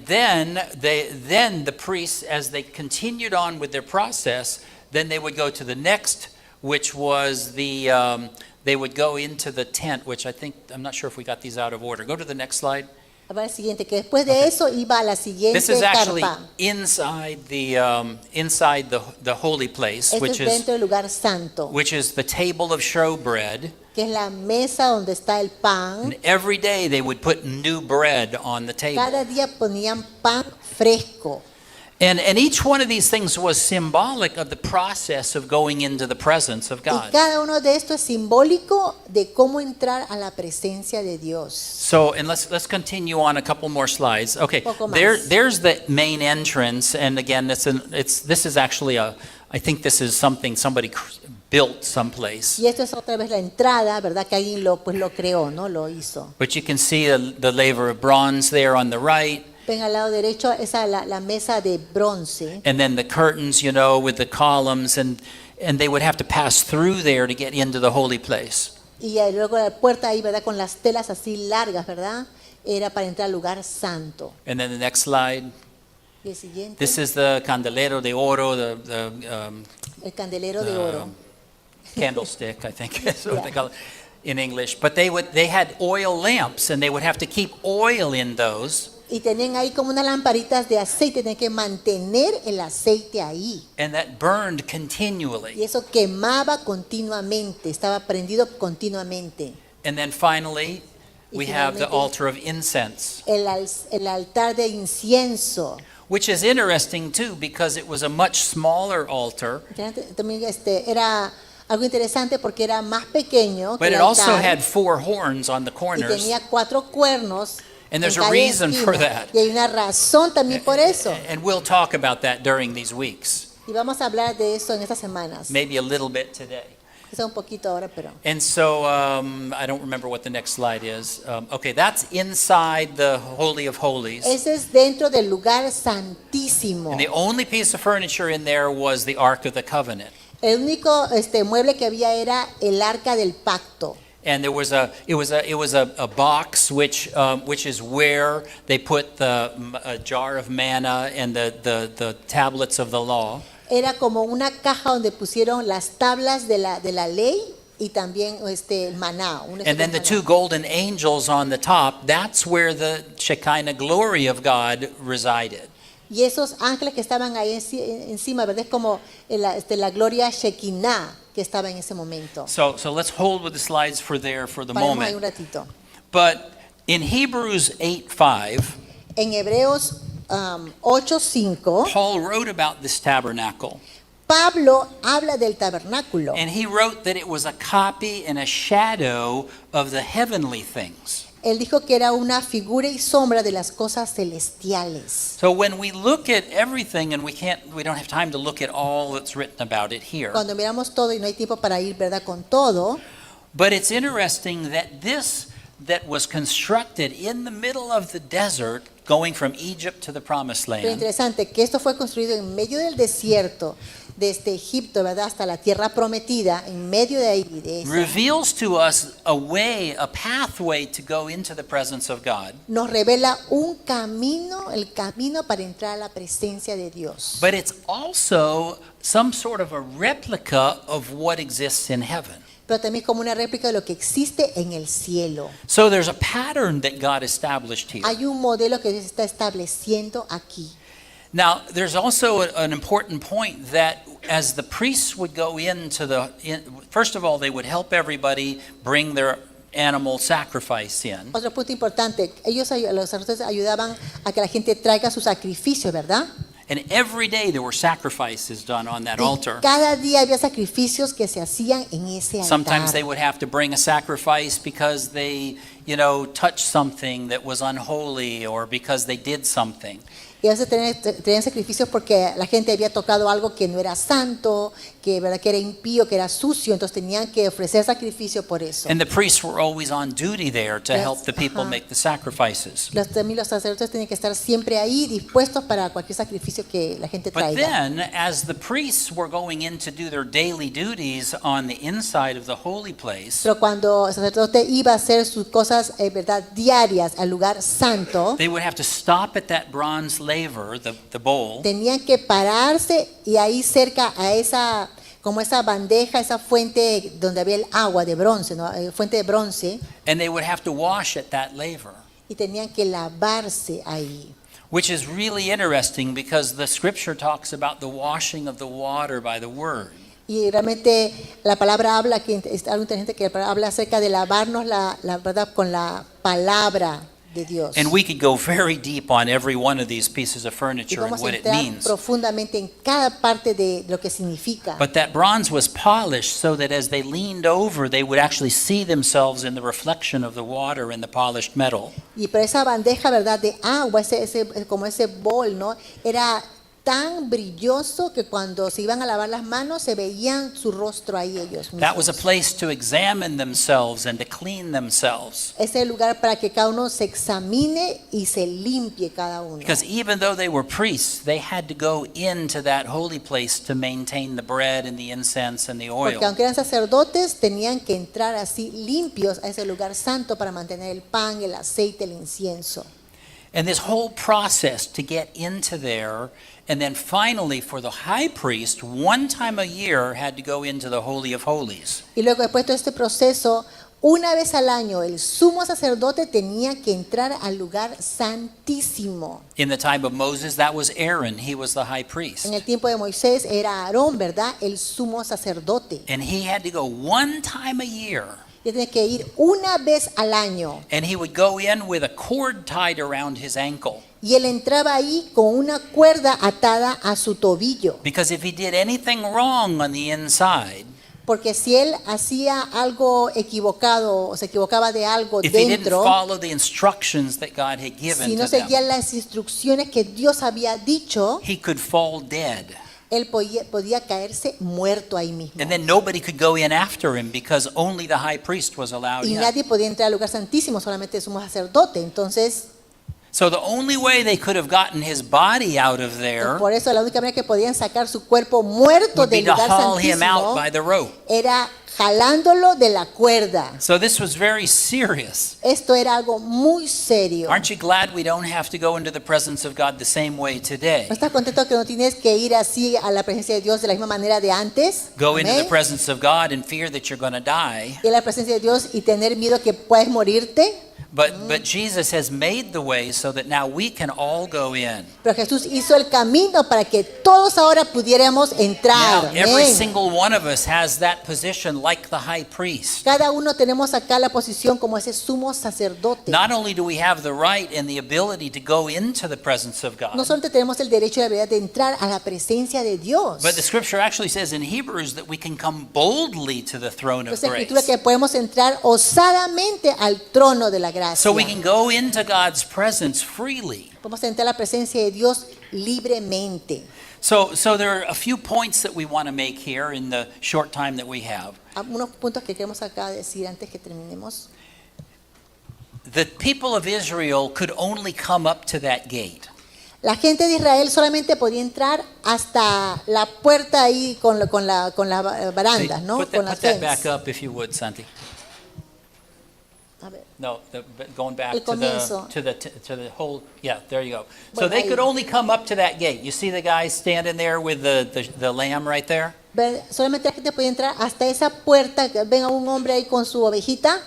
then the priests, as they continued on with their process, then they would go to the next, which was they would go into the tent, which I'm not sure if we got these out of order. Go to the next slide. A ver, el siguiente, que después de eso iba a la siguiente This is actually carpa. inside the holy place, Este which es dentro del lugar santo, the table of showbread. que es la mesa donde está el pan. And every day they would put new bread on the table. Cada día ponían pan fresco. And each one of these things was symbolic of the process of going into the presence of Y God. cada uno de estos es simbólico de cómo entrar a la presencia de Dios. So, and let's continue on a couple more slides. Okay, Poco más. there's the main entrance, and again, this is actually I think this is something somebody built someplace. Y esto es otra vez la entrada, ¿verdad? Que alguien lo creó, ¿no? Lo hizo. But you can see the laver of bronze there on the right, Ven al lado derecho, esa la mesa de bronce. and then the curtains, with the columns, and they would have to pass through there to get into the holy place. Y luego la puerta ahí, ¿verdad? Con las telas así largas, ¿verdad? Era para entrar al lugar santo. And then the next slide. Y el siguiente, This is the candelero de oro, el candelero de oro. candlestick, I think is what Yeah. they call it in English. But they had oil lamps, and they would have to keep oil in those. Y tenían ahí como unas lamparitas de aceite, tenían que mantener el aceite ahí. and that burned Y continually. eso quemaba continuamente, estaba prendido continuamente. And then finally, we have the finalmente- altar of incense, El altar de incienso. which is interesting too because it was a much smaller altar, También era algo interesante porque era más pequeño que but el it also altar had 4 horns on the y corners. tenía 4 cuernos. And there's en a cada reason for esquina. that. Y hay una razón también por eso. And we'll talk about that during these weeks, Y vamos a hablar de eso en estas semanas. maybe a little bit today. Quizá un poquito ahora, pero. And so I don't remember what the next slide is. Okay, that's inside the Holy of Holies. Ese es dentro del lugar santísimo. And the only piece of furniture in there was the Ark of the Covenant. El único mueble que había era el arca del pacto. And there was a box which is where they put a jar of manna and the tablets of the law. Era como una caja donde pusieron las tablas de la ley y también el maná. And then the 2 golden angels on the top, that's where the Shekinah glory of God resided. Y esos ángeles que estaban ahí encima, ¿verdad? Es como la gloria Shekinah que estaba en ese momento. So let's hold with the slides for the Paremos ahí un moment. ratito. But in Hebrews 8:5, En Hebreos 8:5, Paul wrote about this tabernacle. Pablo habla del tabernáculo. And he wrote that it was a copy and a shadow of the heavenly things. Él dijo que era una figura y sombra de las cosas celestiales. So when we look at everything, and we don't have time to look at all that's written about it here, Cuando miramos todo y no hay tiempo para ir, ¿verdad? Con todo, but it's interesting that this that was constructed in the middle of the desert, going from Egypt to the Promised pero Land, interesante que esto fue construido en medio del desierto, desde Egipto, ¿verdad? Hasta la tierra prometida, en medio de ahí, de esa, reveals to us a pathway to go into the presence of God. nos revela un camino, el camino para entrar a la presencia de Dios. But it's also some sort of a replica of what exists in heaven. Pero también como una réplica de lo que existe en el cielo. So there's a pattern that God established here. Hay un modelo que Dios está estableciendo aquí. Now, there's also an important point that as the priests would go first of all, they would help everybody bring their animal sacrifice in. Otro punto importante, los sacerdotes ayudaban a que la gente traiga su sacrificio, ¿verdad? And every day there were sacrifices done on that Y altar. cada día había sacrificios que se hacían en ese Sometimes they altar. would have to bring a sacrifice because they, touched something that was unholy or because they did something. Y a veces tenían sacrificios porque la gente había tocado algo que no era santo, ¿verdad? Que era impío, que era sucio, entonces tenían que ofrecer sacrificio por eso. And the priests were always on duty there to Yes, help the people uh-huh. make the sacrifices. También los sacerdotes tenían que estar siempre ahí dispuestos para cualquier sacrificio que la gente But traiga. then, as the priests were going in to do their daily duties on the inside of the holy place, Pero cuando el sacerdote iba a hacer sus cosas, ¿verdad? Diarias al lugar santo, they would have to stop at that bronze laver, the bowl, tenían que pararse y ahí cerca a esa bandeja, esa fuente donde había el agua de bronce, ¿no? Fuente de bronce, and they would have to wash at that laver, y tenían que lavarse ahí. which is really interesting because the scripture talks about the washing of the water by the word. Y realmente la palabra habla, que es algo inteligente, que la palabra habla acerca de lavarnos la verdad con la palabra de Dios. And we could go very deep on every one of these pieces of Y furniture and vamos a what it entrar means. profundamente en cada parte de lo que significa. But that bronze was polished so that as they leaned over, they would actually see themselves in the reflection of the water in the polished metal. Y pero esa bandeja, ¿verdad? De agua, como ese bol, ¿no? Era tan brilloso que cuando se iban a lavar las manos se veían su rostro ahí ellos mismos. That was a place to examine themselves and to clean themselves. Ese es el lugar para que cada uno se examine y se limpie cada uno. Because even though they were priests, they had to go into that holy place to maintain the bread and the incense and the Porque oil. aunque eran sacerdotes, tenían que entrar así limpios a ese lugar santo para mantener el pan, el aceite, el incienso. And this whole process to get into there, and then finally for the high priest, one time a year had to go into the Holy of Holies. Y luego después de todo este proceso, una vez al año el sumo sacerdote tenía que entrar al lugar santísimo. In the time of Moses, that was Aaron. He was the high priest. En el tiempo de Moisés era Aarón, ¿verdad? El sumo sacerdote. And he had to go one time a year. Y tenía que ir una vez al año. And he would go in with a cord tied around his ankle. Y él entraba ahí con una cuerda atada a su tobillo. Because if he did anything wrong on the inside, Porque si él hacía algo equivocado o se equivocaba de algo if he didn't dentro, follow the instructions that God had given si no to them, seguía las instrucciones que Dios había dicho, he could fall dead. él podía caerse muerto ahí mismo. And then nobody could go in after him because only the high priest was allowed Y in. nadie podía entrar al lugar santísimo, solamente el sumo sacerdote. Entonces, So the only way they could have gotten his body out of there por eso la única manera que podían sacar su cuerpo muerto would be del to lugar haul him out santísimo by the rope. era jalándolo de la cuerda. So this was very serious. Esto era algo muy serio. Aren't you glad we don't have to go into the presence of God the same way today? ¿No estás contento que no tienes que ir así a la presencia de Dios de la misma manera de antes? Go into the Amén. presence of God and fear that you're going to die. Ir a la presencia de Dios y tener miedo que puedes morirte. But Jesus has made the way so that now we can all go in. Pero Jesús hizo el camino para que todos ahora pudiéramos entrar. Now, every Amén. single one of us has that position like the high priest. Cada uno tenemos acá la posición como ese sumo sacerdote. Not only do we have the right and the ability to go into the presence of No God, solamente tenemos el derecho y la habilidad de entrar a la presencia de Dios. but the scripture actually says in Hebrews that we can come boldly to the throne of Es la escritura grace. que podemos entrar osadamente al trono de la gracia. So we can go into God's presence freely. Podemos entrar a la presencia de Dios libremente. So there are a few points that we want to make here in the short time that we have. Unos puntos que queremos acá decir antes que terminemos. The people of Israel could only come up to that gate. La gente de Israel solamente podía entrar hasta la puerta ahí con las barandas, ¿no? Put Con that, las put that back fence. up if you would, Santi. A ver. No, going back El to comienzo. to the whole. Yeah, there you go. So Bueno, they ahí. could only come up to that gate. You see the guy standing there with the lamb right there. Solamente la gente podía entrar hasta esa puerta. Ven a un hombre ahí con su ovejita.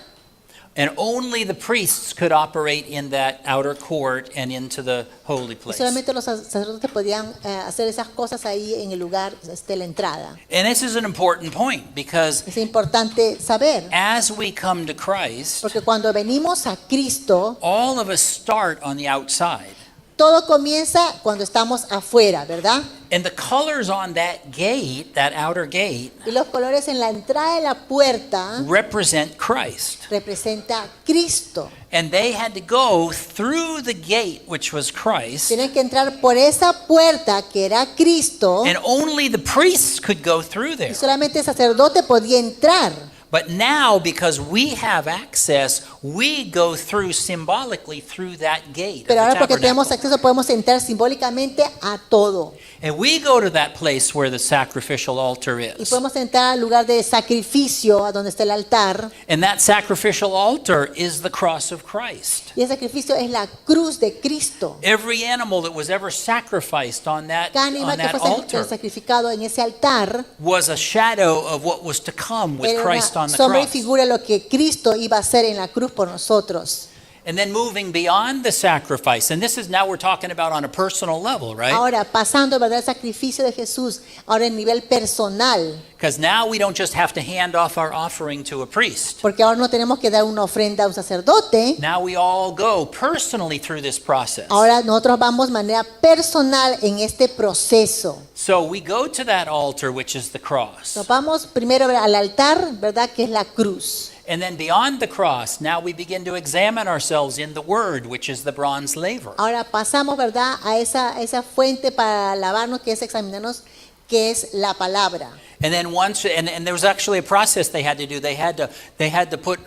And only the priests could operate in that outer court and into the holy Y place. solamente los sacerdotes podían hacer esas cosas ahí en el lugar de la entrada. And this is an important point because Es importante saber, as we come to Christ, porque cuando venimos a Cristo, all of us start on the outside. todo comienza cuando estamos afuera, ¿verdad? And the colors on that gate, that outer gate, Y los colores en la entrada de la puerta represent Christ. representa a Cristo. And they had to go through the gate, which was Christ, Tienen que entrar por esa puerta que era Cristo and only the priests could go through y there. solamente el sacerdote podía entrar. But now, because we have access, we go through symbolically through that gate. of Pero the ahora porque tenemos tabernacle. acceso podemos entrar simbólicamente a todo. And we go to that place where the sacrificial altar Y is. podemos entrar al lugar de sacrificio, a donde está el altar. And that sacrificial altar is the cross of Christ. Y el sacrificio es la cruz de Cristo. Every animal that was ever sacrificed on that Cada animal que altar fue sacrificado en ese altar was a shadow of what was to come with era Christ una on the sombra y cross. figura de lo que Cristo iba a hacer en la cruz por nosotros. And then moving beyond the sacrifice, and this is now we're talking about on a personal level, right? Ahora, pasando ¿verdad? El sacrificio de Jesús, ahora en nivel personal, Because now we don't just have to hand off our offering to a priest. porque ahora no tenemos que dar una ofrenda a un sacerdote, Now we all go personally through this process. ahora nosotros vamos de manera personal en este proceso. So we go to that altar, which is the cross. Nos vamos primero al altar, ¿verdad? Que es la cruz. And then beyond the cross, now we begin to examine ourselves in the Word, which is the bronze laver. Ahora pasamos, ¿verdad? A esa fuente para lavarnos, que es examinarnos, que es la palabra. And then once, and there was actually a process they had to do. They had to put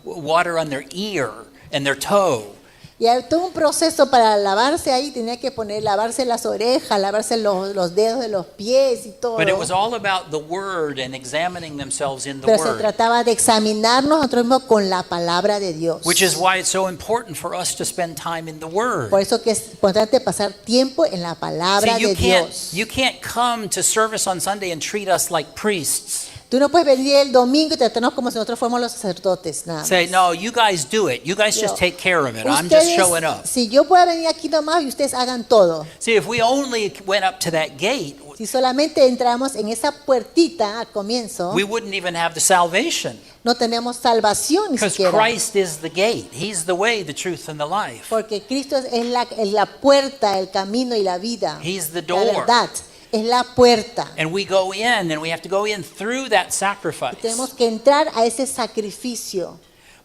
water on their ear and their toe. Y hay todo un proceso para lavarse ahí, tenía que lavarse las orejas, lavarse los dedos de los pies y todo. But it was all about the Word and examining themselves in the Pero se Word. trataba de examinarnos nosotros mismos con la palabra de Dios. Which is why it's so important for us to spend time in the Word. Por eso que es importante pasar tiempo en la palabra See, de Dios. you can't come to service on Sunday and treat us like priests. Tú no puedes venir el domingo y tratarnos como si nosotros fuéramos los sacerdotes, nada más. Say, no, you guys do it. You guys just take care of it. I'm just Ustedes, showing up. si yo puedo venir aquí nomás y ustedes hagan todo. See, if we only went up to that gate, Si solamente entramos en esa puertita al comienzo, we wouldn't even have the salvation. no tenemos salvación ni Because siquiera. Christ is the gate. He's the way, the truth, and the life. Porque Cristo es la puerta, el camino y la vida. He's the La door. verdad, es la puerta. And we go in, and we have to go in through that sacrifice. Tenemos que entrar a ese sacrificio.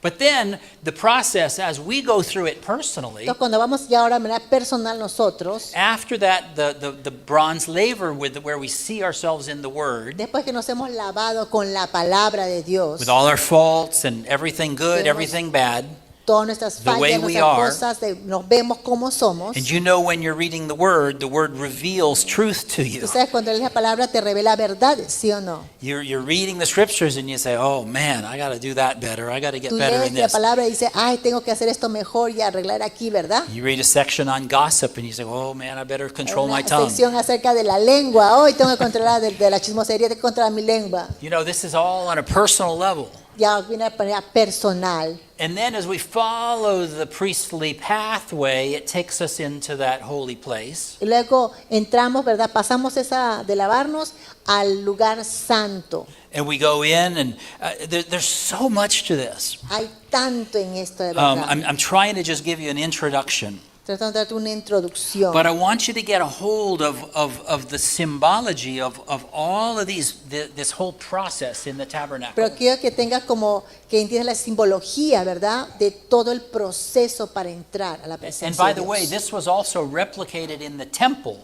But then the process, as we go through it personally, Entonces, cuando vamos ya ahora de manera personal nosotros, after that, the bronze laver where we see ourselves in the Word, después que nos hemos lavado con la palabra de Dios, with all our faults and everything good, Tenemos- everything bad, todas nuestras the way fallas, we nuestras are. cosas, nos vemos como somos. and you know when you're reading the Word reveals truth to you. Tú sabes cuando lees la palabra te revela verdad, ¿sí o no? You're reading the scriptures and you say, oh man, I got to do that better. I got to get Tú better lees in la this. palabra y dices, ay, tengo que hacer esto mejor y arreglar aquí, ¿verdad? You read a section on gossip and you say, oh man, I better control my Una tongue. sección acerca de la lengua. Hoy tengo que controlar de la chismosería, tengo que controlar mi lengua. You know, this is all on a personal level. Ya viene de manera personal. And then as we follow the priestly pathway, it takes us into that holy place. Y luego entramos, ¿verdad? Pasamos esa de lavarnos al lugar santo. And we go in, and there's so much to this. Hay tanto en esto de verdad. I'm trying to just give you an introduction. Tratando de darte una introducción. But I want you to get a hold of the symbology of all of this whole process in the tabernacle. Pero quiero que tengas como que entiendas la simbología, ¿verdad? De todo el proceso para entrar a la And presencia by de the way, Dios. this was also replicated in the temple.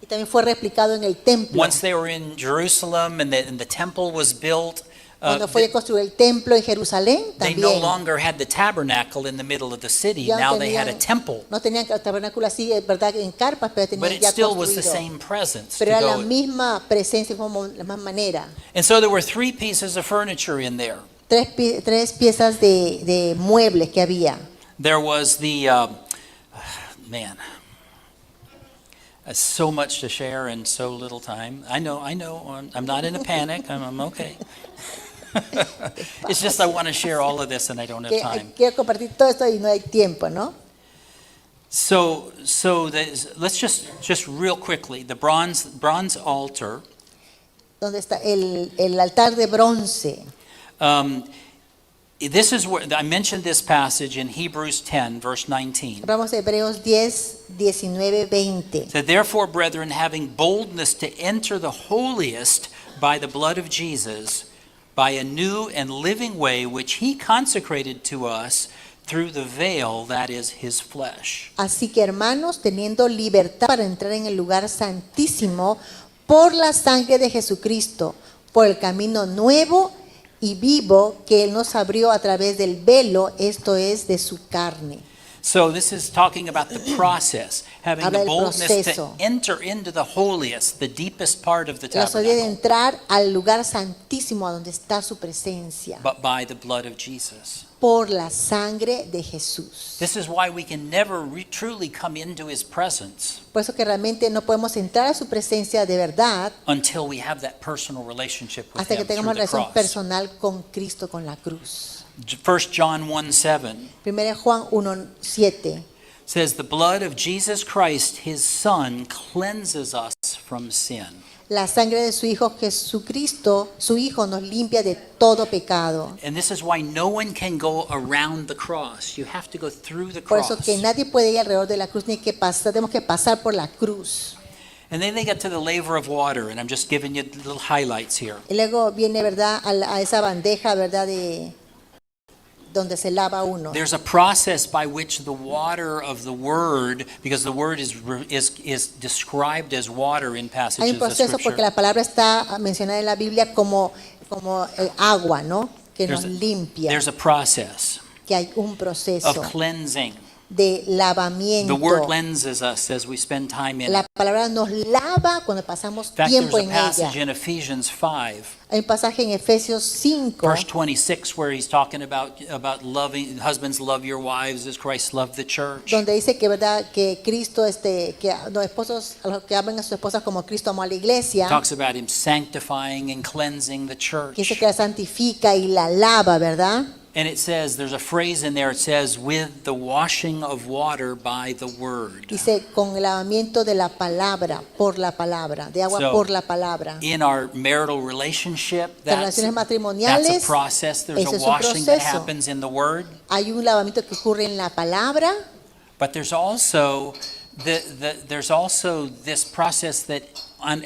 Y también fue replicado en el templo. Once they were in Jerusalem and the temple was built, Cuando fue construido el templo en Jerusalén, they también. no longer had the tabernacle in the middle of the city. Ya Now they had a tenían- temple. No tenían el tabernáculo así, ¿verdad? En carpas, pero But tenían it ya still was the construido. same presence. Pero to era la go- misma presencia, como la misma manera. And so there were 3 pieces of furniture in there. Tres piezas de muebles que había. There was the, man, so much to share in so little time. I know, I'm not in a panic, I'm okay. It's just I want to share all of this and I don't have Que time. quiero compartir todo esto y no hay tiempo, ¿no? So let's just real quickly, the bronze altar, Donde está el altar de bronce. this is where, I mentioned this passage in Hebrews 10, verse 19. Vamos a Hebreos 10, 19, 20. So therefore, brethren, having boldness to enter the holiest by the blood of Jesus, by a new and living way which he consecrated to us through the veil that is his flesh. Así que hermanos, teniendo libertad para entrar en el lugar santísimo por la sangre de Jesucristo, por el camino nuevo y vivo que Él nos abrió a través del velo, esto es de su carne. So this is talking about the process, having Habla the del boldness proceso. to enter into the holiest, the deepest part of the La osadía de tabernacle, entrar al lugar santísimo a donde está su presencia, but by the blood of Jesus. por la sangre de Jesús. This is why we can never truly come into his presence Por eso que realmente no podemos entrar a su presencia de verdad until we have that personal relationship with hasta que him through tengamos the relación cross. personal con Cristo, con la cruz. 1 John 1:7 1 Juan 1:7. says, the blood of Jesus Christ, his son, cleanses us from sin. La sangre de su Hijo Jesucristo, su Hijo, nos limpia de todo pecado. And this is why no one can go around the cross. You have to go through the Por cross. eso que nadie puede ir alrededor de la cruz, ni que pasar, tenemos que pasar por la cruz. And then they get to the laver of water, and I'm just giving you little highlights here. Y luego viene, ¿verdad?, a esa bandeja, ¿verdad?, de donde se lava uno. There's a process by which the water of the word, because the word is described as water in Hay passages un of proceso porque scripture. la palabra está mencionada en la Biblia como agua, ¿no?, que nos There's limpia, a process que hay un of proceso cleansing. de The lavamiento. word cleanses us as we spend time in La it. palabra nos lava cuando pasamos In fact, there's tiempo a en ella. passage in Ephesians 5, Hay un pasaje en Efesios 5, verse 26, where he's talking about loving, husbands love your wives as Christ loved the church. donde dice que verdad que Cristo que los esposos a los que amen a sus esposas como Cristo amó a la iglesia, Talks about him sanctifying and cleansing the que dice church. que la santifica y la lava, ¿verdad? And it says, there's a phrase in there, it says, with the washing of water by the word. Dice con el lavamiento de la palabra, por la palabra, de agua So, por la palabra. In our marital relationship, Relaciones that's a matrimoniales, process. There's ese a es un washing that proceso. happens in the word. Hay un lavamiento que ocurre en la palabra, But there's also there's also this process that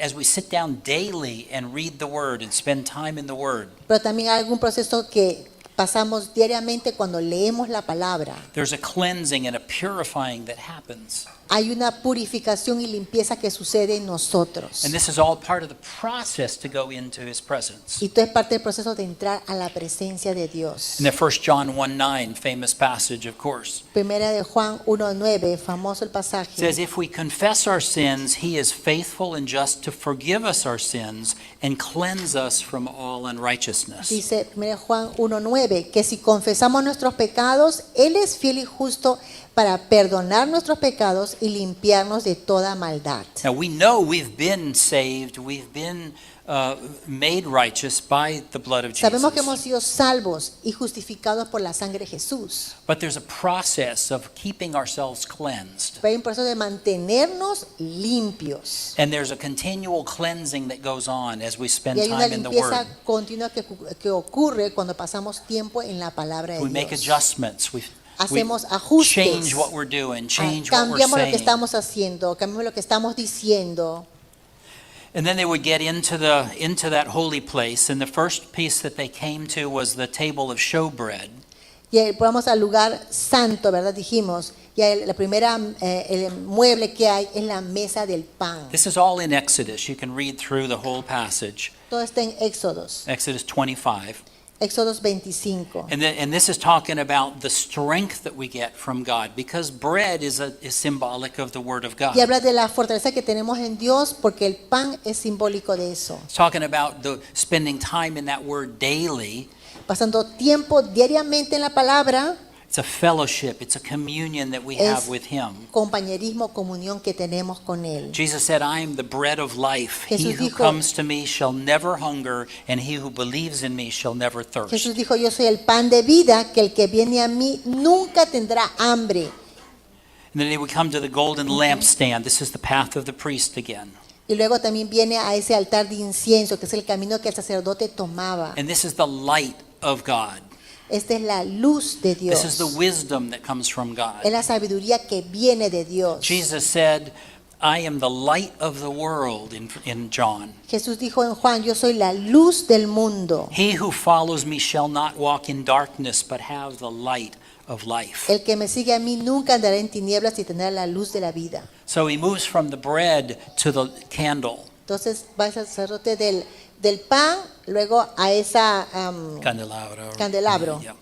as we sit down daily and read the word and spend time in the word, pero también hay algún proceso que pasamos diariamente cuando leemos la palabra. there's a cleansing and a purifying that happens. Hay una purificación y limpieza que sucede en nosotros. And this is all part of the process to go into his presence. Y todo es parte del proceso de entrar a la presencia de Dios. In the 1 John 1:9 famous passage, of course, Primera de Juan 1:9, famoso el it pasaje. says, if we confess our sins, he is faithful and just to forgive us our sins and cleanse us from all unrighteousness. Dice 1 Juan 1:9 que si confesamos nuestros pecados, Él es fiel y justo para perdonar nuestros pecados y limpiarnos de toda maldad. Now we know we've been saved, we've been made righteous by the blood of Sabemos que hemos Jesus. sido salvos y justificados por la sangre de Jesús. But there's a process of keeping ourselves cleansed. Pero hay un proceso de mantenernos limpios. And there's a continual cleansing that goes on as we spend Y hay una time in the limpieza Word. continua que ocurre cuando pasamos tiempo en la palabra We de make Dios. adjustments. We Hacemos ajustes. change what we're doing, change what we're Cambiamos lo que saying. estamos haciendo, cambiamos lo que estamos diciendo. And then they would get into that holy place, and the first piece that they came to was the table of showbread. Y vamos al lugar santo, ¿verdad? Dijimos. Y la primera, el mueble que hay es la mesa del pan. This is all in Exodus. You can read through the whole passage. Todo está en Éxodos. Exodus 25. Éxodos 25. And this is talking about the strength that we get from God, because bread is symbolic of the Word of God. Y habla de la fortaleza que tenemos en Dios porque el pan es simbólico de eso. It's talking about spending time in that Word daily. Pasando tiempo diariamente en la palabra, It's a fellowship. It's a communion that we Es- have with Him. compañerismo, comunión que tenemos con Él. Jesus said, I am the bread of life. He Jesús who dijo- comes to me shall never hunger, and he who believes in me shall never thirst. Jesús dijo, yo soy el pan de vida, que el que viene a mí nunca tendrá hambre. And then we come to the golden lampstand. This is the path of the priest again. Y luego también viene a ese altar de incienso, que es el camino que el sacerdote tomaba. And this is the light of God. Esta es la luz de Dios. This is the wisdom that comes from God. Es la sabiduría que viene de Dios. Jesus said, I am the light of the world in John. Jesús dijo en Juan, yo soy la luz del mundo. He who follows me shall not walk in darkness, but have the light of life. El que me sigue a mí nunca andará en tinieblas y tendrá la luz de la vida. So he moves from the bread to the candle. Entonces va el sacerdote del pan, luego a esa candelabro. Yeah.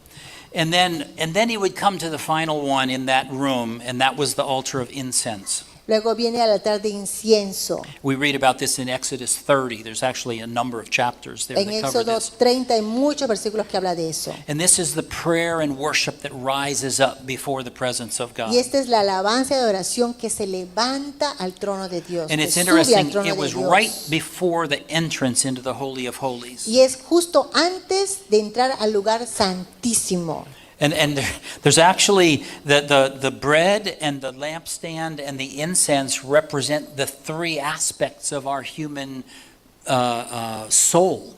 And then he would come to the final one in that room, and that was the altar of incense. Luego viene al altar de incienso. We read about this in Exodus 30. There's actually a number of chapters there En that cover Éxodo this. 30 hay muchos versículos que habla de eso. And this is the prayer and worship that rises up before the presence of God. Y esta es la alabanza y adoración que se levanta al trono de Dios. And Que it's sube al interesting, trono it de was Dios. right before the entrance into the Holy of Holies. Y es justo antes de entrar al lugar santísimo. And there's actually the bread and the lampstand and the incense represent the three aspects of our human soul.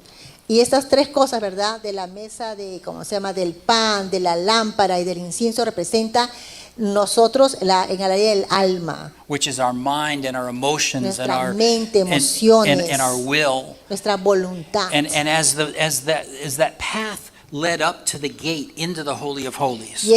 Y estas tres cosas, ¿verdad? De la mesa de, ¿cómo se llama? Del pan, de la lámpara y del incienso representa nosotros en el área del alma, Which is our mind and our emotions and Nuestra our mente, and emociones. our will. nuestra voluntad. And as that path led up to the gate into the Holy of Holies. Y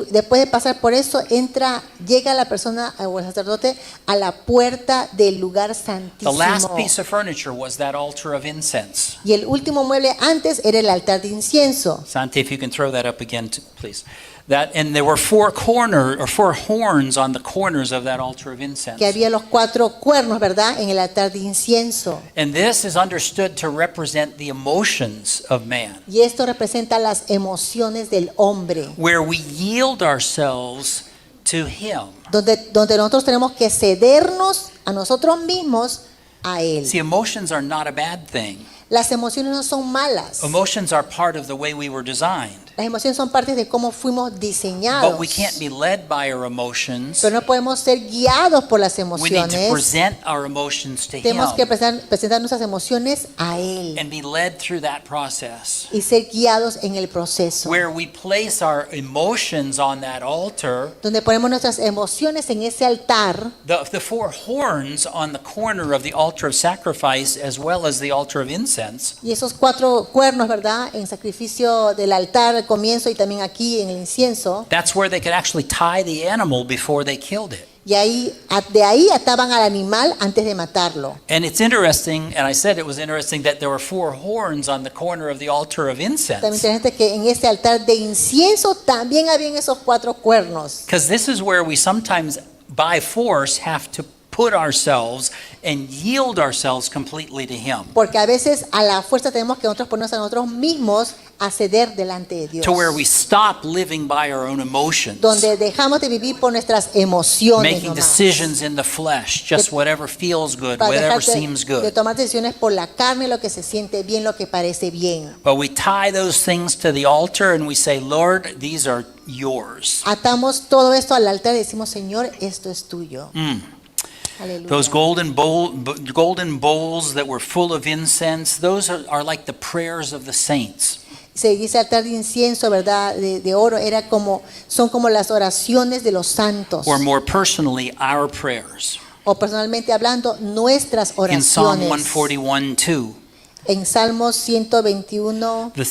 después de pasar por eso, llega la persona o el sacerdote a la puerta del lugar The last santísimo. piece of furniture was that altar of incense. Y el último mueble antes era el altar de incienso. Santi, if you can throw that up again, please. And there were four horns on the corners of that altar of incense. que había los 4 cuernos, ¿verdad?, en el altar de incienso. And this is understood to represent the emotions of man, Y esto representa las emociones del hombre, where we yield ourselves to him. donde nosotros tenemos que cedernos a nosotros mismos a Él. See, emotions are not a bad thing. Las emociones no son malas. Emotions are part of the way we were designed. Las emociones son parte de cómo fuimos diseñados. But we can't be led by our emotions. Pero no podemos ser guiados por las We need to emociones. present our emotions to Tenemos que him presentar nuestras emociones a Él and be led through that process, y ser guiados en el proceso. where we place our emotions on that altar. Donde ponemos nuestras emociones en ese altar. The four horns on the corner of the altar of sacrifice, as well as the altar of incense, Y esos 4 cuernos, ¿verdad?, en sacrificio del altar al comienzo y también aquí en el incienso. that's where they could actually tie the animal before they killed it. Y de ahí ataban al animal antes de matarlo. And it's interesting, and I said it was interesting, that there were 4 horns on the corner of the altar of También incense. interesante que en ese altar de incienso también habían esos 4 cuernos. Because this is where we sometimes, by force, have to put ourselves and yield ourselves completely to Him. Porque a veces a la fuerza tenemos que nosotros ponernos a nosotros mismos a ceder delante de Dios. To where we stop living by our own emotions, Donde dejamos de vivir por nuestras emociones making nomás. decisions in the flesh, just whatever feels good, Para whatever dejar seems de good. tomar decisiones por la carne, lo que se siente bien, lo que parece bien. But we tie those things to the altar and we say, Lord, these are yours. Atamos todo esto al altar y decimos, Señor, esto es tuyo. Aleluya. Those golden bowls that were full of incense, those are like the prayers of the saints. Se dice altar de incienso, ¿verdad? De oro, son como las oraciones de los santos. Or more personally, our prayers. O personalmente hablando, nuestras In Psalm oraciones. 141:2, En Salmos 121, the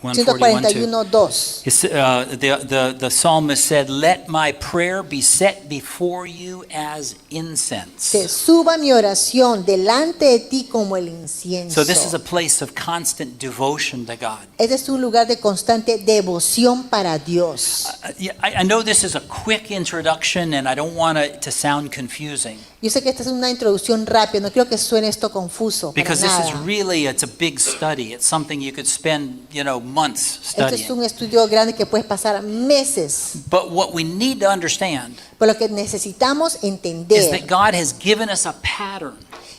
141:2. 141:2. The psalmist said, "Let my prayer be set before you as incense." Que suba mi oración delante de ti como el incienso. So this is a place of constant devotion to God. Este es un lugar de constante devoción para Dios. I know this is a quick introduction, and I don't want it to sound confusing, Yo sé que esta es una introducción rápida, no quiero que suene esto confuso. Para because this is nada. it's a big study. It's something you could spend, months Este es studying. un estudio grande que puedes pasar meses. But what we need to understand Pero lo que necesitamos is entender that God has given us a pattern,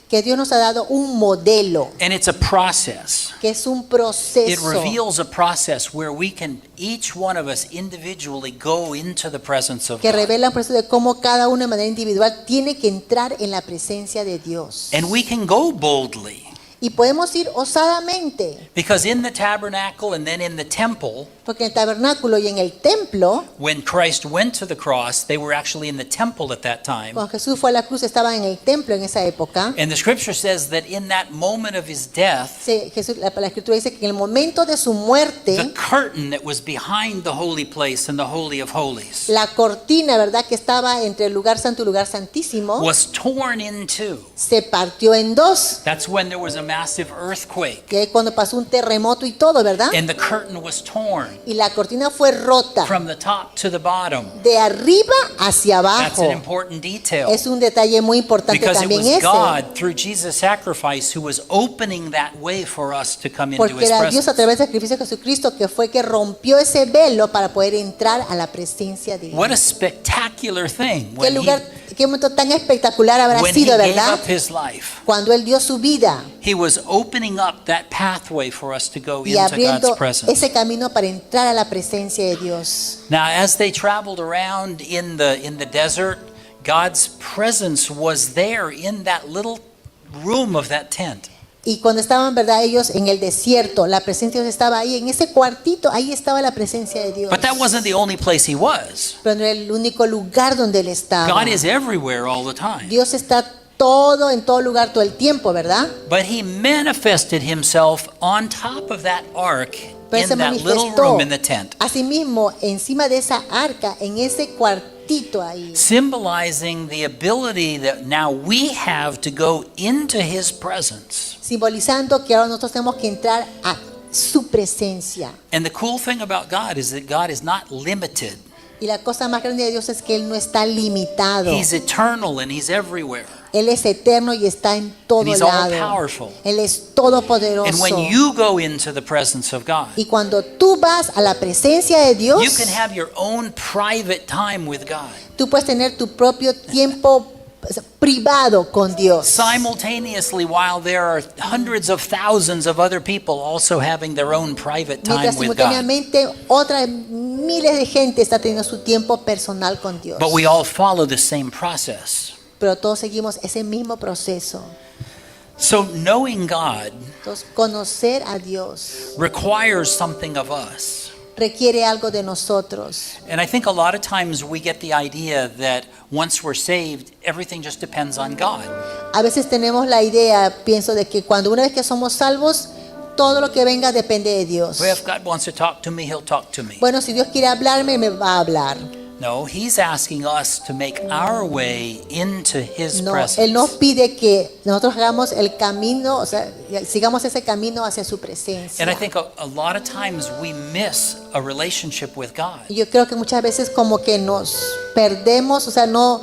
que Dios nos ha dado un modelo, and it's a process. que es un It proceso reveals a process where we can, each one of us individually, go into the presence of que God. revela un proceso de cómo cada uno de manera individual tiene que entrar en la presencia de Dios. And we can go boldly, Y podemos ir osadamente, because in the tabernacle and then in the temple, porque en el tabernáculo y en el templo, when Christ went to the cross, they were actually in the temple at that time. cuando Jesús fue a la cruz estaba en el templo en esa época. And the scripture says that in that moment of his death, La escritura dice que en el momento de su muerte, the curtain that was behind the holy place and the holy of holies la cortina, ¿verdad?, que estaba entre el lugar santo y el lugar santísimo, was torn in two. se partió en 2. That's when there was a massive earthquake, Que es cuando pasó un terremoto y todo, ¿verdad? and the curtain was torn Y la cortina fue rota from the top to the bottom. de arriba hacia That's abajo. an important detail, Es un detalle muy importante because it también was ese. God through Jesus' sacrifice who was opening that way for us to come into Porque his era Dios a presence. través del sacrificio de Jesucristo que fue que rompió ese velo para poder entrar a la presencia de What a Dios. spectacular thing Qué lugar, qué momento tan espectacular habrá when he sido, gave ¿verdad? up his life. Cuando Él dio su vida He was opening up that pathway for us to go y into abriendo God's presence. ese camino para entrar a la presencia de Dios. Now, as they traveled around in the desert, God's presence was there in that little room of that tent. Y cuando estaban, ¿verdad?, ellos en el desierto, la presencia de Dios estaba ahí, en ese cuartito, ahí estaba la presencia de Dios. But that wasn't the only place he was. Pero no era el único lugar donde Él estaba. God is everywhere all the time. Dios está en todo lugar, todo el tiempo, ¿verdad? But he manifested himself on top of that ark Pero in se that little manifestó room in the tent, asimismo encima de esa arca, en ese cuartito ahí, symbolizing the ability that now we have to go into his presence simbolizando que ahora nosotros tenemos que entrar su presencia. And the cool thing about God is that God is not limited. Y la cosa más grande de Dios es que Él no está limitado. He's eternal and He's everywhere. Él es eterno y está en todo And He's lado. all-powerful. Él es todopoderoso. And when you go into the presence of God, Y cuando tú vas a la presencia de Dios, you can have your own private time with God. tú puedes tener tu propio tiempo privado con Dios. Simultaneously, while there are hundreds of thousands of other people also having their own private time Mientras with God. simultáneamente otras miles de gente está teniendo su tiempo personal con Dios. But we all follow the same process. Pero todos seguimos ese mismo proceso. So knowing God Entonces, conocer a Dios requires something of us. requiere algo de nosotros. And I think a lot of times we get the idea that once we're saved, everything just depends on God. A veces tenemos la idea, pienso, de que cuando una vez que somos salvos, todo lo que venga depende de Dios. Well, if God wants to talk to me, He'll talk to me. Bueno, si Dios quiere hablarme, me va a hablar. No, He's asking us to make our way into His No, Él nos presence. pide que nosotros hagamos el camino, o sea, sigamos ese camino hacia su presencia. And I think a lot of times we miss a relationship with God. Y yo creo que muchas veces como que nos perdemos, o sea, no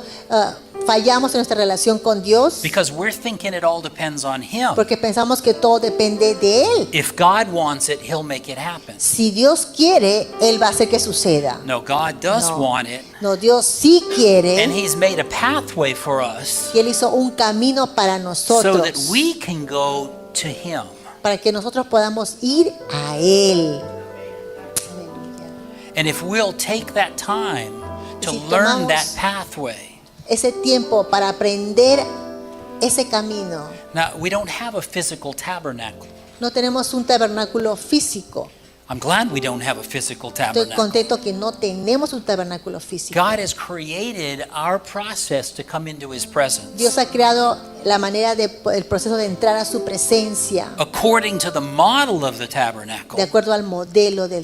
fallamos en nuestra relación con Dios Because we're thinking it all depends on Him. porque pensamos que todo depende de Él. If God wants it, He'll make it happen. Si Dios quiere, Él va a hacer que suceda. No, God does No. want it. No, Dios sí And quiere He's made a pathway for us y Él hizo un camino para so nosotros, that we can go to Him. para que nosotros podamos ir a Él. Aleluya. And if we'll take that time to Si learn tomamos- that pathway. Ese tiempo para aprender ese camino. Now, we don't have a physical tabernacle. No tenemos un tabernáculo físico. I'm glad we don't have a physical Estoy tabernacle. contento que no tenemos un tabernáculo físico. God has created our process to come into His presence Dios ha creado la manera el proceso de entrar a su presencia according to the model of the de tabernacle. acuerdo al modelo del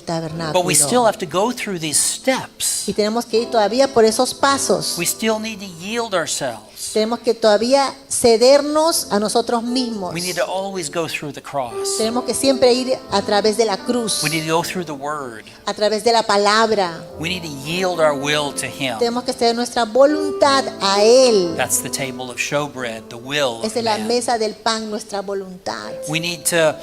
But we still tabernáculo. have to go through these steps. Y tenemos que ir todavía por esos pasos. We still need to yield ourselves. Tenemos que todavía cedernos a nosotros mismos. We need to always go through the cross. Tenemos que siempre ir a través de la cruz, We need to go through the Word. a través de la palabra. We need to yield our will to Him. Tenemos que ceder nuestra voluntad a Él. That's the table of showbread, the will of Esa es la man. mesa del pan, nuestra voluntad. We need to,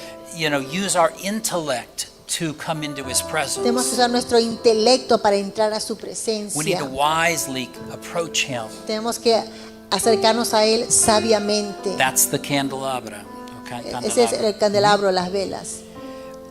use our intellect to come into His presence. Tenemos que usar nuestro intelecto para entrar a su We need presencia. to wisely approach Him. Tenemos que acercarnos a Él sabiamente. That's the candelabra. Okay, Ese es candelabra. el candelabro, las velas.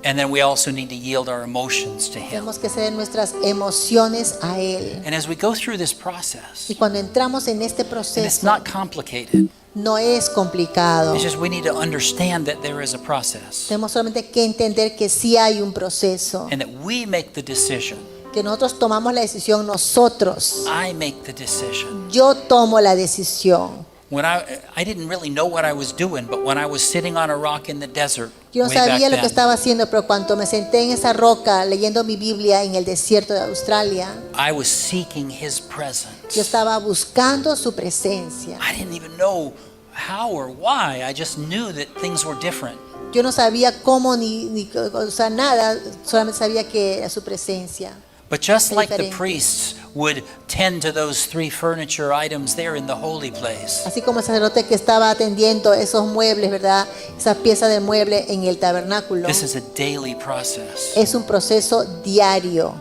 And then we also need to yield our emotions to Him. Tenemos que ceder nuestras emociones a Él. And as we go through this process, Y cuando entramos en este and it's proceso, not complicated. no es complicado. It's just we need to understand that there is a process Tenemos solamente que entender que sí hay un proceso, and that we make the decision. que nosotros tomamos la decisión nosotros. I make the decision. Yo tomo la decisión. When I didn't really know what I was doing, but when I was sitting on a rock in the desert, Yo no way back sabía lo que then, estaba haciendo, pero cuando me senté en esa roca leyendo mi Biblia en el desierto de Australia, I was seeking His yo presence. estaba buscando su presencia. I didn't even know how or why. I just knew that things were different. Yo no sabía cómo ni o sea, nada, solamente sabía que era su presencia. But just like the Diferente. priests would tend to those three furniture items there in the holy place, Así como el sacerdote que estaba atendiendo esos muebles, ¿verdad? Esas piezas de mueble en el tabernáculo. this is a daily process. Es un proceso diario.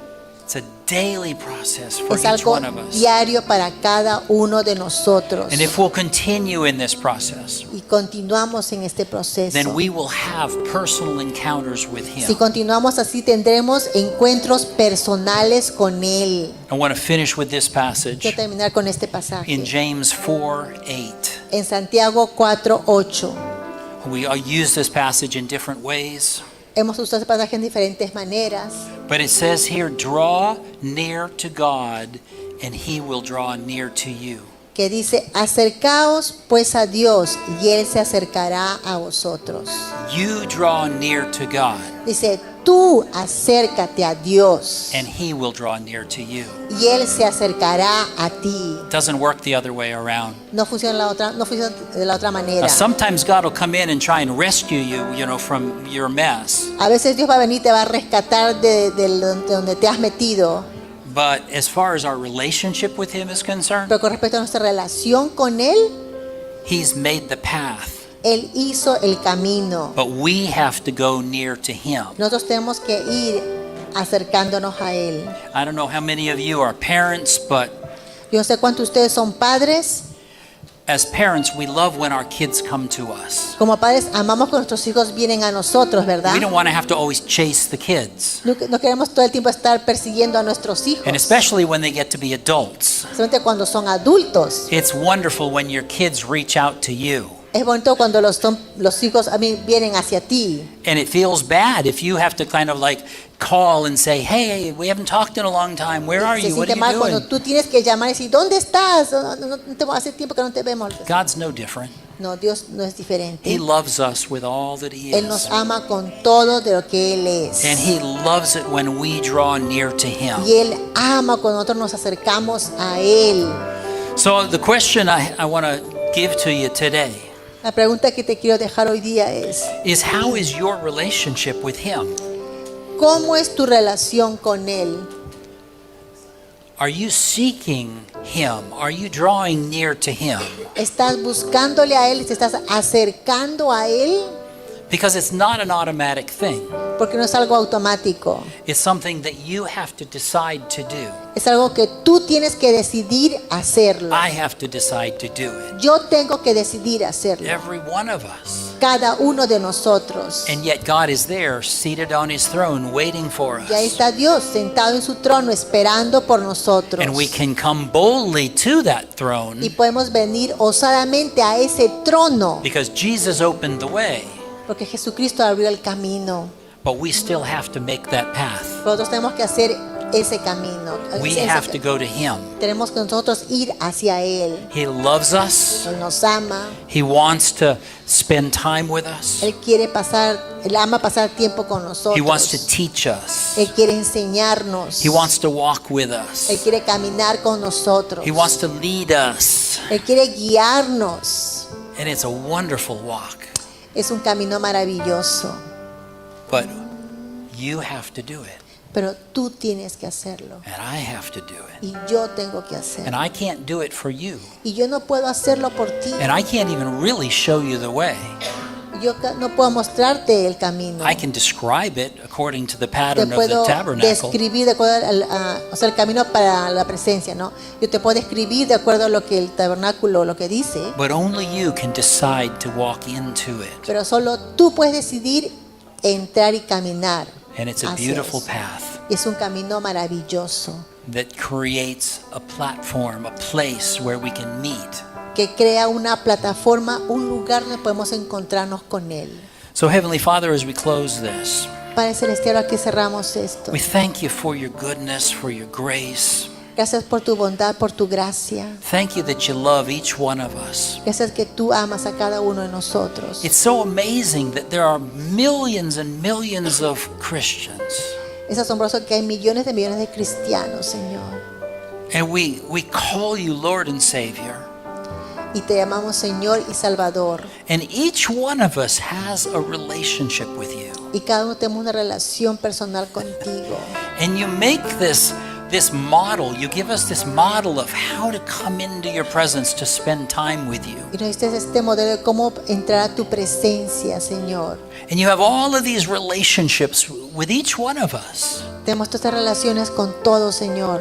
It's a daily process for Es each algo one of us. diario para cada uno de nosotros. And if we'll continue in this process, Y continuamos en este proceso. then we will have personal encounters with Si Him. continuamos así, tendremos encuentros personales con Él. I want to finish with this Quiero passage terminar con este in pasaje. James 4:8. En Santiago 4:8. We use this passage in different ways, Hemos usado este pasaje en diferentes maneras. but it says here, draw near to God, and He will draw near to you. Que dice, acercaos pues a Dios y Él se acercará a vosotros. You draw near to God. Dice, tú acércate a Dios and He will draw near to you. y Él se acercará a ti. It doesn't work the other way around. No funciona de la otra manera. Now, sometimes God will come in and try and rescue you, from your mess. A veces Dios va a venir y te va a rescatar de donde te has metido. But as far as our relationship with Him is concerned, Pero con respecto a nuestra relación con Él, He's made the path. Él hizo el camino. But we have to go near to Him. Nosotros tenemos que ir acercándonos a Él. I don't know how many of you are parents, but Yo no sé cuántos de ustedes son padres. as parents, we love when our kids come to us. Como padres amamos que nuestros hijos vienen a nosotros, ¿verdad? We don't want to have to always chase the kids, No queremos todo el tiempo estar persiguiendo a nuestros hijos. and especially when they get to be adults. Solamente cuando son adultos. It's wonderful when your kids reach out to you. Es bonito cuando los hijos a mí vienen hacia ti. And it feels bad if you have to kind of like call and say, hey, we haven't talked in a long time. Where are Se you? What siente are mal you cuando doing? tú tienes que llamar y decir, ¿dónde estás? Hace tiempo que no te vemos. God's no different. No, Dios no es diferente. He loves us with all that He Él nos is. ama con todo de lo que Él es. And He loves it when we draw near to Him. Y Él ama cuando nosotros nos acercamos a Él. So the question I want to give to you today La pregunta que te quiero dejar hoy día es, is, how is your relationship with Him? ¿cómo es tu relación con Él? Are you seeking Him? Are you drawing near to Him? ¿Estás buscándole a Él? ¿Te estás acercando a Él? Because it's not an automatic thing. Porque no es algo automático. It's something that you have to decide to do. Es algo que tú tienes que decidir hacerlo. I have to decide to do it. Yo tengo que decidir hacerlo. Every one of us. Cada uno de nosotros. And yet God is there, seated on His throne, waiting for Y ahí us. está Dios sentado en su trono esperando por nosotros. And we can come boldly to that throne Y podemos venir osadamente a ese trono. because Jesus opened the way. Porque Jesucristo abrió el camino. But we still have to make that path. Nosotros tenemos que hacer ese camino. We have to go to Him. Tenemos que nosotros ir hacia Él. He loves us. Él nos ama. He wants to spend time with us. Él Él ama pasar tiempo con nosotros. He wants to teach us. Él quiere enseñarnos. He wants to walk with Él us. quiere caminar con nosotros. He wants to lead us. Él quiere guiarnos. And it's a wonderful walk. Es un camino maravilloso. But you have to do it. Pero tú tienes que hacerlo. And I have to do it. Y yo tengo que hacerlo. And I can't do it for you. Y yo no puedo hacerlo por ti. And I can't even really show you the way. No puedo mostrarte el camino. I can describe it according to the Te pattern of puedo the tabernacle. describir de acuerdo o sea, el camino para la presencia, ¿no? Yo te puedo describir de acuerdo a lo que el tabernáculo lo que dice, But only you can decide to walk into it. pero solo tú puedes decidir entrar y caminar. And it's a hacia beautiful eso. path Y es un camino maravilloso that creates a platform, a place where we can meet. que crea una plataforma, un lugar donde podemos encontrarnos con Él. So, Heavenly Father, as we close this, Padre Celestial, aquí cerramos esto. we thank you for your goodness, for your grace. Gracias por tu bondad, por tu gracia. Thank you that you love each one of us. Gracias que tú amas a cada uno de nosotros. It's so amazing that there are millions and millions of Christians. Es asombroso que hay millones de cristianos, Señor. And we call you Lord and Savior. Y te llamamos Señor y Salvador. And each one of us has a relationship with you. Y cada uno tenemos una relación personal contigo. And you make this model, you give us this model of how to come into your presence to spend time with you. Y nos diste este modelo de cómo entrar a tu presencia, Señor. And you have all of these relationships with each one of us. Tenemos todas estas relaciones con todos, Señor.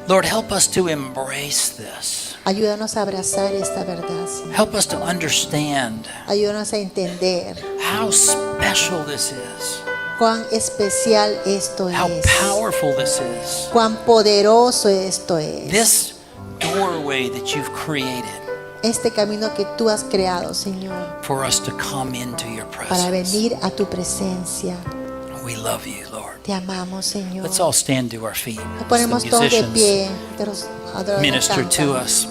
Lord, help us to embrace this. Ayúdanos a abrazar esta verdad, Señor. Help us to understand Ayúdanos a entender how special this is, cuán especial esto how es. powerful this is. Cuán poderoso esto es. This doorway that you've created Este camino que tú has creado, Señor, for us to come into your para presence. venir a tu presencia. We love you, Lord. Te amamos, Señor. Let's all stand to our feet. Nos As ponemos the todos de musicians pie. Que los adoradores minister cantan. to us.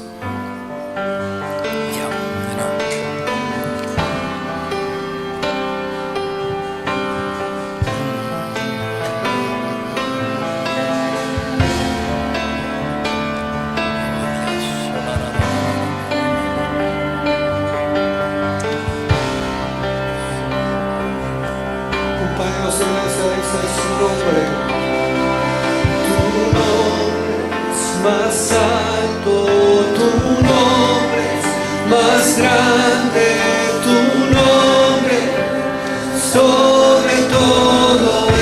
Yeah, I know. más alto, tu nombre es más grande, tu nombre sobre todo es.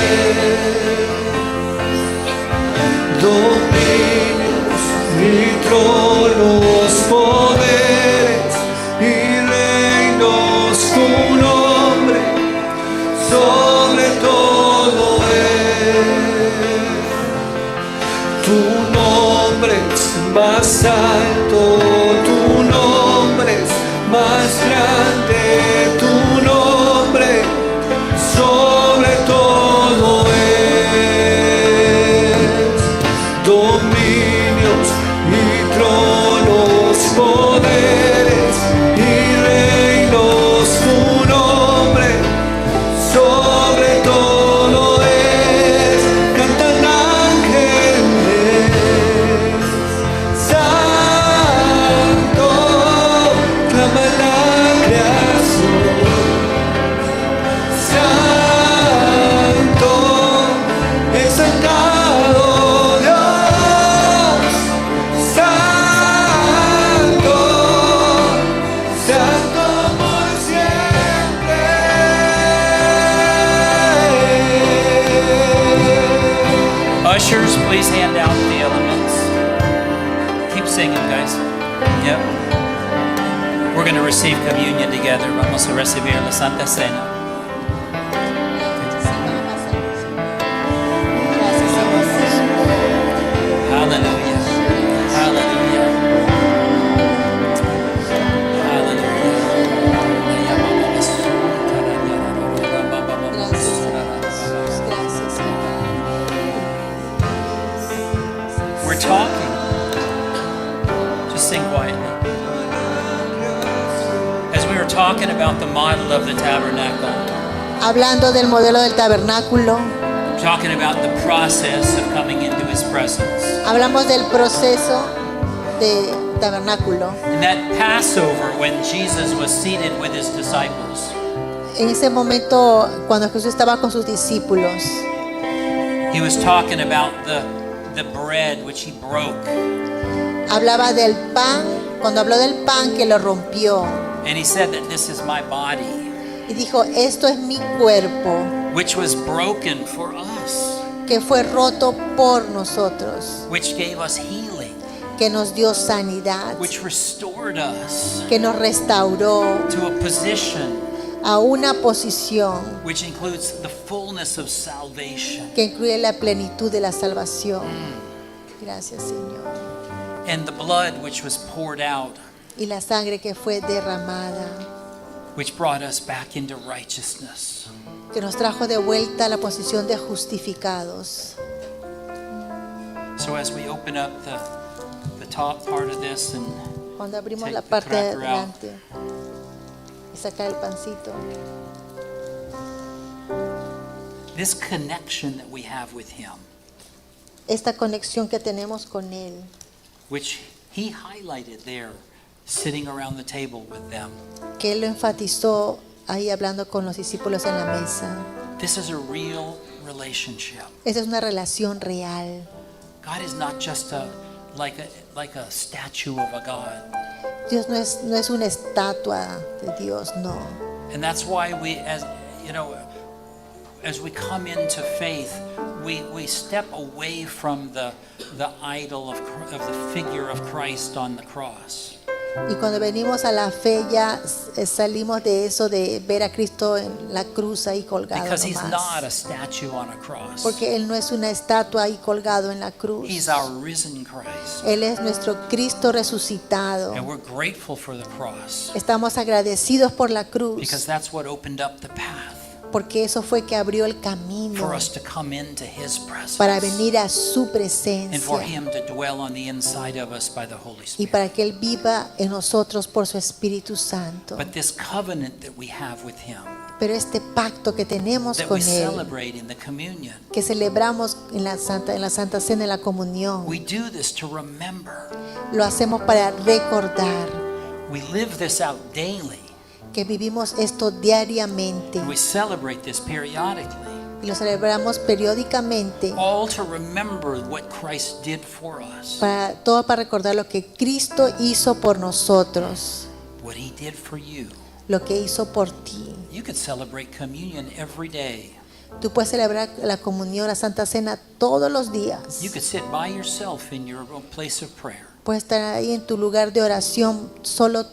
Dominios y tronos, poderes y reinos, tu nombre sobre todo es. Tu nombre es más alto, tu nombre es más grande, tu nombre sobre todo es. Dominios y tronos, poderes y reinos, tu nombre sobre todo es. Cantan ángeles, santo, clama la creación, santo, exaltado Dios, santo, santo por siempre. Ushers, please hand out the elements. Keep singing, guys. Yep. We're going to receive communion together. Vamos a recibir la Santa Cena. Hallelujah. Hallelujah. We're talking. Just sing quietly. As we were talking about the model of the tabernacle, Hablando del modelo del tabernáculo, talking about the process of coming into his presence. hablamos del proceso de tabernáculo. In that Passover, when Jesus was seated with his disciples, En ese momento, cuando Jesús estaba con sus discípulos, he was talking about the bread which he broke. hablaba del pan, cuando habló del pan que lo rompió, And he said that this is my body, y dijo, esto es mi cuerpo, which was broken for us, que fue roto por nosotros, which gave us healing, que nos dio sanidad, which restored us que nos restauró to a position a una posición which includes the fullness of salvation. que incluye la plenitud de la salvación. Gracias, Señor. And the blood which was poured out, Y la sangre que fue derramada, which brought us back into righteousness. que nos trajo de vuelta a la posición de justificados. So as we open up the top part of this and Cuando abrimos take la the parte de cracker out, adelante y sacar el pancito, this connection that we have with him, esta conexión que tenemos con Él, which he highlighted there, sitting around the table with them. que Él lo enfatizó ahí hablando con los discípulos en la mesa. This is a real relationship. Esa es una relación real. God is not just like a statue of a God. Dios no es una estatua de Dios, no. And that's why we, as we come into faith, we step away from the idol of the figure of Christ on the cross. Y cuando venimos a la fe ya salimos de eso de ver a Cristo en la cruz ahí colgado Because he's nomás. not a statue on a cross. Porque Él no es una estatua ahí colgado en la cruz. He's our risen Christ. Él es nuestro Cristo resucitado. And we're grateful for the cross Estamos agradecidos por la because cruz, that's what opened up the path porque eso fue que abrió el camino for us to come into his presence para venir a su and for presencia him to dwell on the inside of us by the Holy y Spirit. para que Él viva en nosotros por su Espíritu Santo. But this covenant that we have with him, Pero este pacto que tenemos that con we Él, celebrate in the communion, que celebramos en la Santa Cena, en la comunión, we do this to remember. lo hacemos para recordar We live this out daily. que vivimos esto diariamente We celebrate this periodically. y lo celebramos periódicamente, all to remember what Christ did for us, todo para recordar lo que Cristo hizo por nosotros, what He did for you. lo que hizo por ti. You could celebrate communion every day. Tú puedes celebrar la comunión, la Santa Cena todos los días. You could sit by yourself in your own place of prayer Puedes estar ahí en tu lugar de oración, solo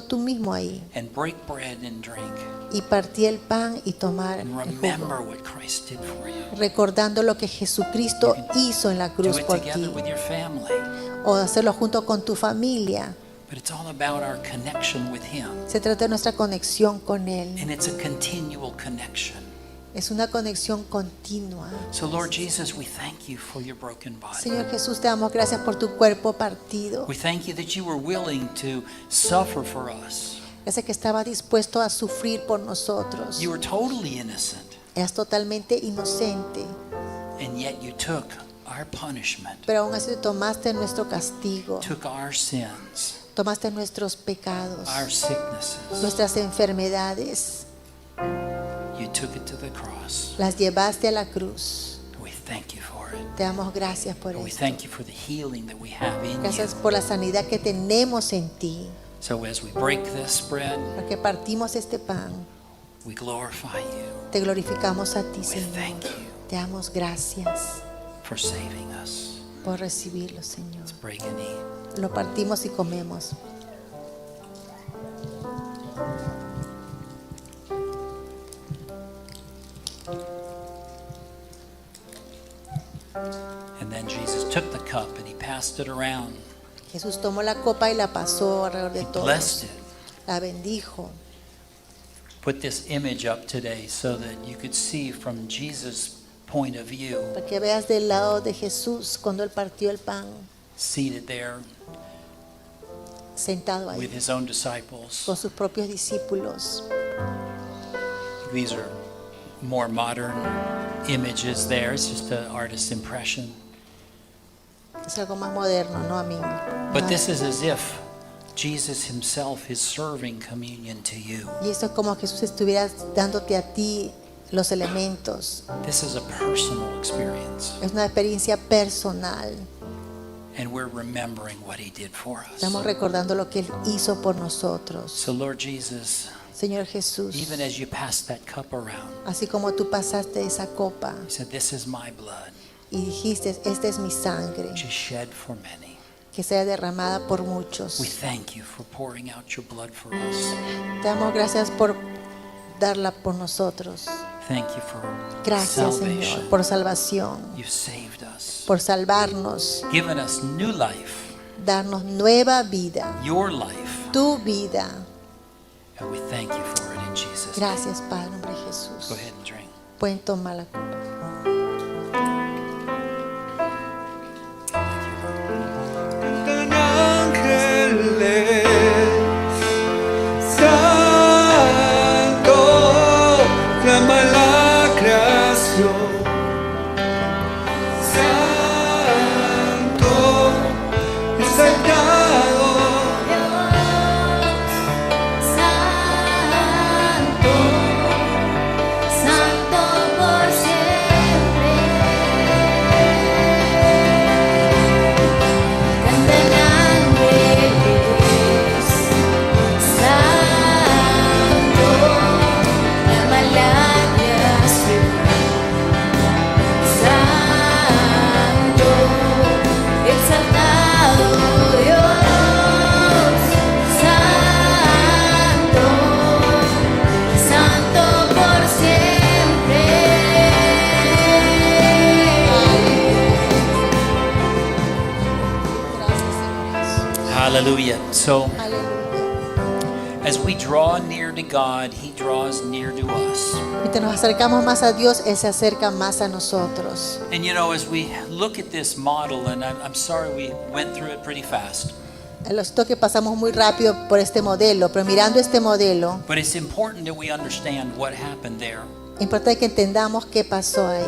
tú mismo ahí, and break bread and drink y partir el pan y tomar and el remember jugo, what Christ did for you. recordando lo que Jesucristo hizo en la Do cruz it por together ti, with your family. o hacerlo junto con tu familia. But it's all about our connection with Him. Se trata de nuestra conexión con Él. And it's a continual connection. Es una conexión continua. So Lord Jesus, we thank you for your broken body. Señor Jesús, te damos gracias por tu cuerpo partido. We thank you that you were willing to suffer for us. Gracias que estaba dispuesto a sufrir por nosotros. You were totally innocent, Eras totalmente inocente, and yet you took our punishment, pero aún así tomaste nuestro castigo, took our sins, tomaste nuestros pecados, our sicknesses. nuestras enfermedades, You took it to the cross. las llevaste a la cruz. We thank you for it. Te damos gracias por And we esto. thank you for the healing that we have in Gracias you. por la sanidad que tenemos en ti. So as we break this bread, Porque partimos este pan, we glorify you. te glorificamos a ti, We Señor. thank you Te damos gracias for saving us. por recibirlo, Señor. Let's break and eat. Lo partimos y comemos. And then Jesus took the cup and he passed it around. Jesús tomó la copa y la pasó alrededor de He todos. blessed it. La bendijo. Put this image up today so that you could see from Jesus' point of view, Para que veas del lado de Jesús cuando Él partió el pan, seated there sentado with ahí his own disciples. con sus propios discípulos. These are more modern images there. It's just an artist's impression. Es algo más moderno, ¿no, amigo? But this is as if Jesus himself is serving communion to you. Y esto es como Jesús estuviera dándote a ti los elementos. This is a personal experience. Es una experiencia personal. And we're remembering what he did for us. Estamos recordando lo que Él hizo por nosotros. So Lord Jesus, Señor Jesús, even as you pass that cup around, así como tú pasaste esa copa he said, this is my blood, y dijiste, esta es mi sangre, which is shed for many. que sea derramada por muchos. We thank you for pouring out your blood for us. Te damos gracias por darla por nosotros. Thank you for Gracias, salvation. Señor, por salvación, You've saved us, por salvarnos, given us new life, darnos nueva vida, your life. tu vida. And we thank you for it in Jesus' name. Gracias, Padre, en nombre de Jesús. Go ahead and drink. Pueden tomar la copa. Cantan ángeles, santo, clama la creación. Santo, exaltado, Santo, Santo por siempre. Cantan ángeles, Santo, llama la creación. Santo, exaltado Dios, Santo, Santo por siempre. Gracias, Señor Jesús. Hallelujah. So Aleluya. as we draw near to God, he draws near to us. Mientras nos acercamos más a Dios, Él se acerca más a nosotros. And you know, as we look at this model, and I'm sorry we went through it pretty fast, Los que pasamos muy rápido por este modelo, pero mirando este modelo, but it's important that we understand what happened there. importante que entendamos qué pasó ahí.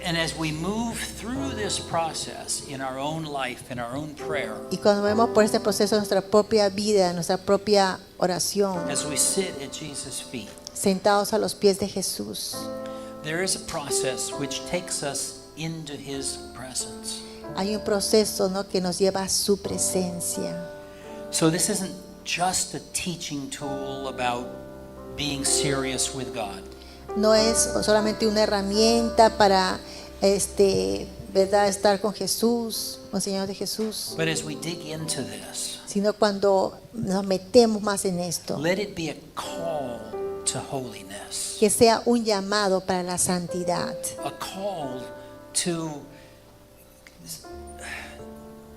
And as we move through this process in our own life, in our own prayer, Y cuando vemos por este proceso nuestra propia vida, nuestra propia oración, as we sit at Jesus' feet, sentados a los pies de Jesús. There is a process which takes us into His presence. Hay un proceso, ¿no?, que nos lleva a su presencia. So this isn't just a teaching tool about being serious with God. No es solamente una herramienta para ¿verdad?, estar con Jesús, con el Señor de Jesús, But as we dig into this, sino cuando nos metemos más en esto, let it be a call to holiness, que sea un llamado para la santidad, a call to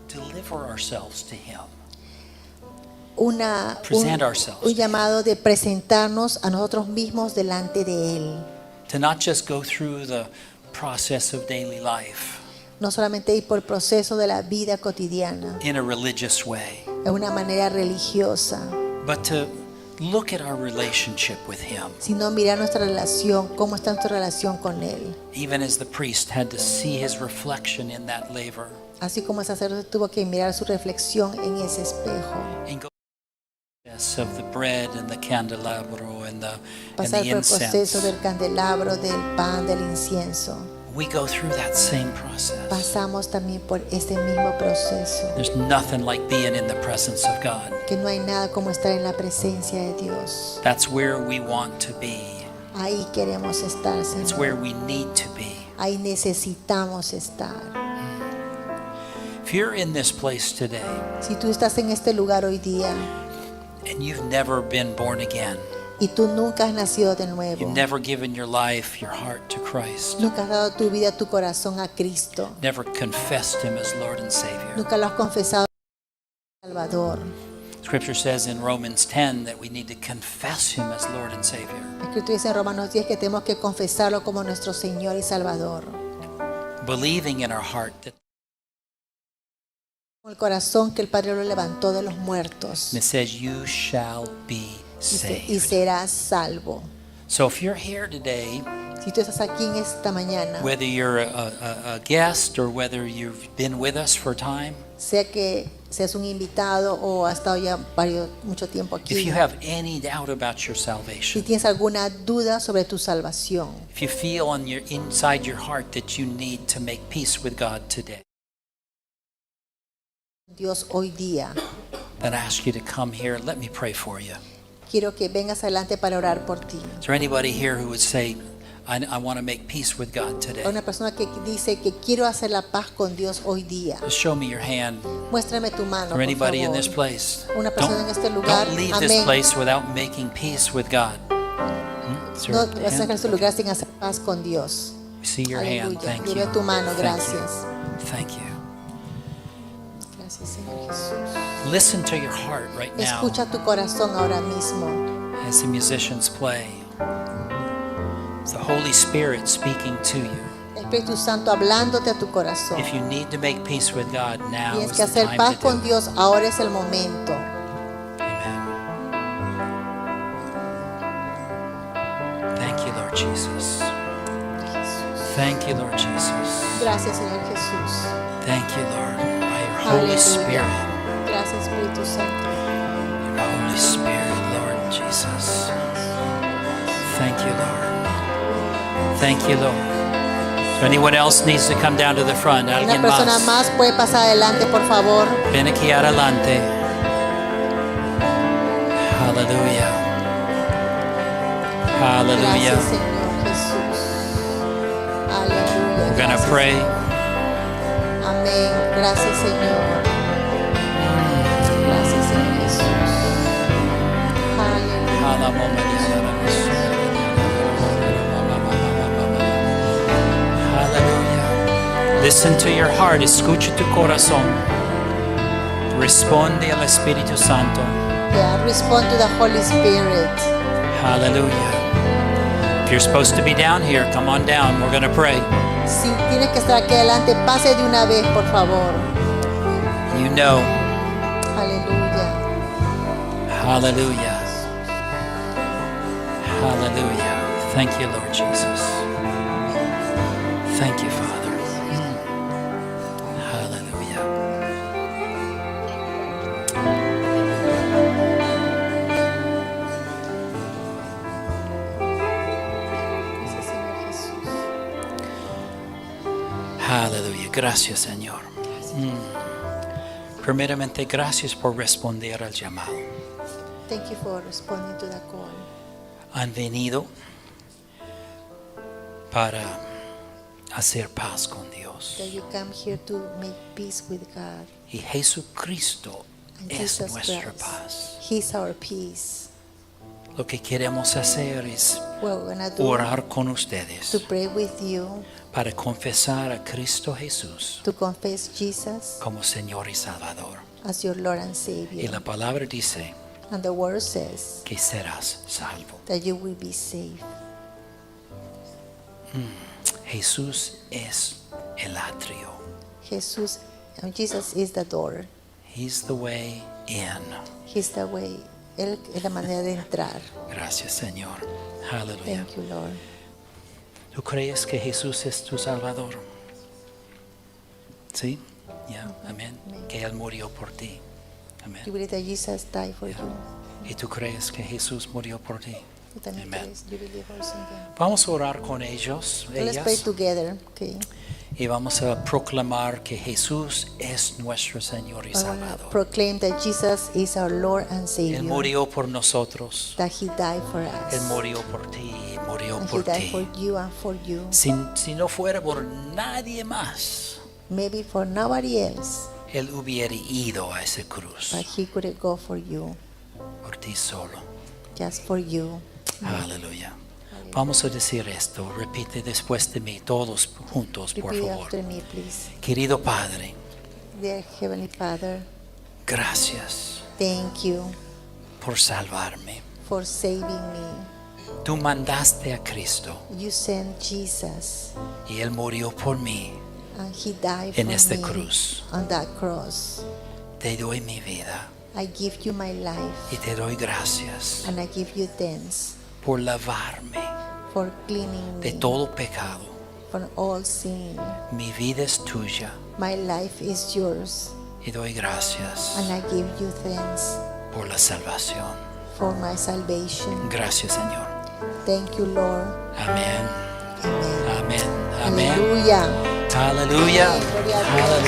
deliver ourselves to Him. un, ourselves. un llamado de presentarnos a nosotros mismos delante de Él. To not just go through the process of daily life No solamente ir por el proceso de la vida cotidiana, in a religious way, de una manera religiosa, but to look at our relationship with Him. sino mirar nuestra relación, cómo está nuestra relación con Él. Even as the priest had to see his reflection in that laver Así como el sacerdote tuvo que mirar su reflexión en ese espejo, and go through the process of the bread and the candelabro and the pasar por el proceso incense. del candelabro, del pan, del incienso. We go through that same process. Pasamos también por ese mismo proceso, There's nothing like being in the presence of God. que no hay nada como estar en la presencia de Dios. That's where we want to be. Ahí queremos estar, It's where Señor. we need to be. Ahí necesitamos estar. If you're in this place today Si tú estás en este lugar hoy día and you've never been born again, y tú nunca has nacido de nuevo, you've never given your life, your heart to Christ, nunca has dado tu vida, tu corazón a Cristo, never confessed Him as Lord and Savior. nunca lo has confesado como Salvador. Scripture says in Romans 10 that we need to confess Him as Lord and Savior. La Escritura dice en Romanos 10 que tenemos que confesarlo como nuestro Señor y Salvador. Believing in our heart that Con el corazón que el Padre lo levantó de los muertos it says you shall be y saved. serás salvo. So if you're here today, Si tú estás aquí en esta mañana, whether you're a guest or whether you've been with us for time, sea que seas un invitado o has estado ya mucho tiempo if aquí, you have any doubt about your si salvation, tienes alguna duda sobre tu salvación, if you feel on your inside your heart that you need to make peace with God today, Dios hoy día, then I ask you to come here and let me pray for you. quiero que vengas adelante para orar por ti. Is there anybody here who would say, I want to make peace with God today? Hay una persona que dice que quiero hacer la paz con Dios hoy día. Just show me your hand. Muéstrame tu mano, Or por anybody in this favor. place. Una persona en este lugar. Don't leave this Amén. place without making peace with God. Is there No a vas a hand? dejar este lugar sin hacer paz con Dios. We see your hand. Aleluya. Thank Yo you. veo tu mano, Thank you. gracias. Thank you. Gracias, Señor Jesús. Listen to your heart right now Escucha tu corazón ahora mismo. as the musicians play. It's the Holy Spirit speaking to you. Espíritu Santo hablándote a tu corazón. If you need to make peace with God, now Tienes is que the hacer time paz to con do it. Dios, ahora es el momento. Amen. Thank you, Lord Jesus. Thank you, Lord Jesus. Gracias, Señor Jesús. Thank you, Lord, by your Holy Aleluya. Spirit. Gracias, Espíritu Santo. Your Holy Spirit, Lord Jesus. Thank you, Lord. Thank you, Lord. If anyone else needs to come down to the front, Una alguien persona más, más puede pasar adelante, por favor. ven aquí adelante. Hallelujah. Hallelujah. Gracias, Señor Jesús. Aleluya. We're going to Gracias. pray. Amén. Gracias, Señor. Gracias, Señor Jesús. Aleluya. Hallelujah. Listen to your heart. Escucha tu corazón. Responde al Espíritu Santo. Yeah, respond to the Holy Spirit. Hallelujah. If you're supposed to be down here, come on down. We're going to pray. Si tienes que estar aquí adelante, pase de una vez, por favor. You know. Aleluya. Hallelujah. Hallelujah. Thank you, Lord Jesus. Thank you, Father. Hallelujah. Gracias, Señor. Primeramente, gracias por responder al llamado. Thank you for responding to the call. Han venido para hacer paz con Dios. That you come here to make peace with God. Y Jesucristo And es Jesus nuestra Christ, paz. He's our peace. Lo que queremos hacer es What we're gonna do orar con ustedes to pray with you, para confesar a Cristo Jesús to confess Jesus como Señor y Salvador. as your Lord and Y Savior. la palabra dice And the word says que serás salvo. that you will be saved. Jesús es el atrio. Jesus is the door. He's the way in. He's the way. Él es la manera de entrar. Gracias, Señor. Aleluya. Thank you, Lord. ¿Tú crees que Jesús es tu Salvador? ¿Sí? Ya, amén. Amén. Que Él murió por ti. Amén. You believe that Jesus died for you. ¿Y tú crees que Jesús murió por ti? Tú también Amen. crees. You believe also in that. Vamos a orar con ellos, So let's pray ellas, together. Okay. y vamos a proclamar que Jesús es nuestro Señor y I want to Salvador. proclaim that Jesus is our Lord and Él Savior. murió por nosotros. That He died for us. Él murió por ti, murió And He por died for ti. you and for you. Si no fuera por nadie más, Maybe for nobody else, Él hubiera ido a esa cruz but He could go for you, por ti solo. just for you. Aleluya. Vamos a decir esto. Repite después de mí, todos juntos, por Repeat favor. after me, please. Querido Padre, Dear Heavenly Father, gracias thank you por salvarme. for saving me. Tú mandaste a Cristo You sent Jesus, y Él murió por mí. and He died En for esta me cruz. on that cross. Te doy mi vida I give you my life, y te doy gracias and I give you thanks por lavarme for cleaning de me todo pecado. from all sin. Mi vida es tuya My life is yours, y doy gracias and I give you thanks por la salvación. for my salvation. Gracias, Señor. Thank you, Lord. Amén. Amen. Amén. Amén. Aleluya. Aleluya. Gloria a Dios.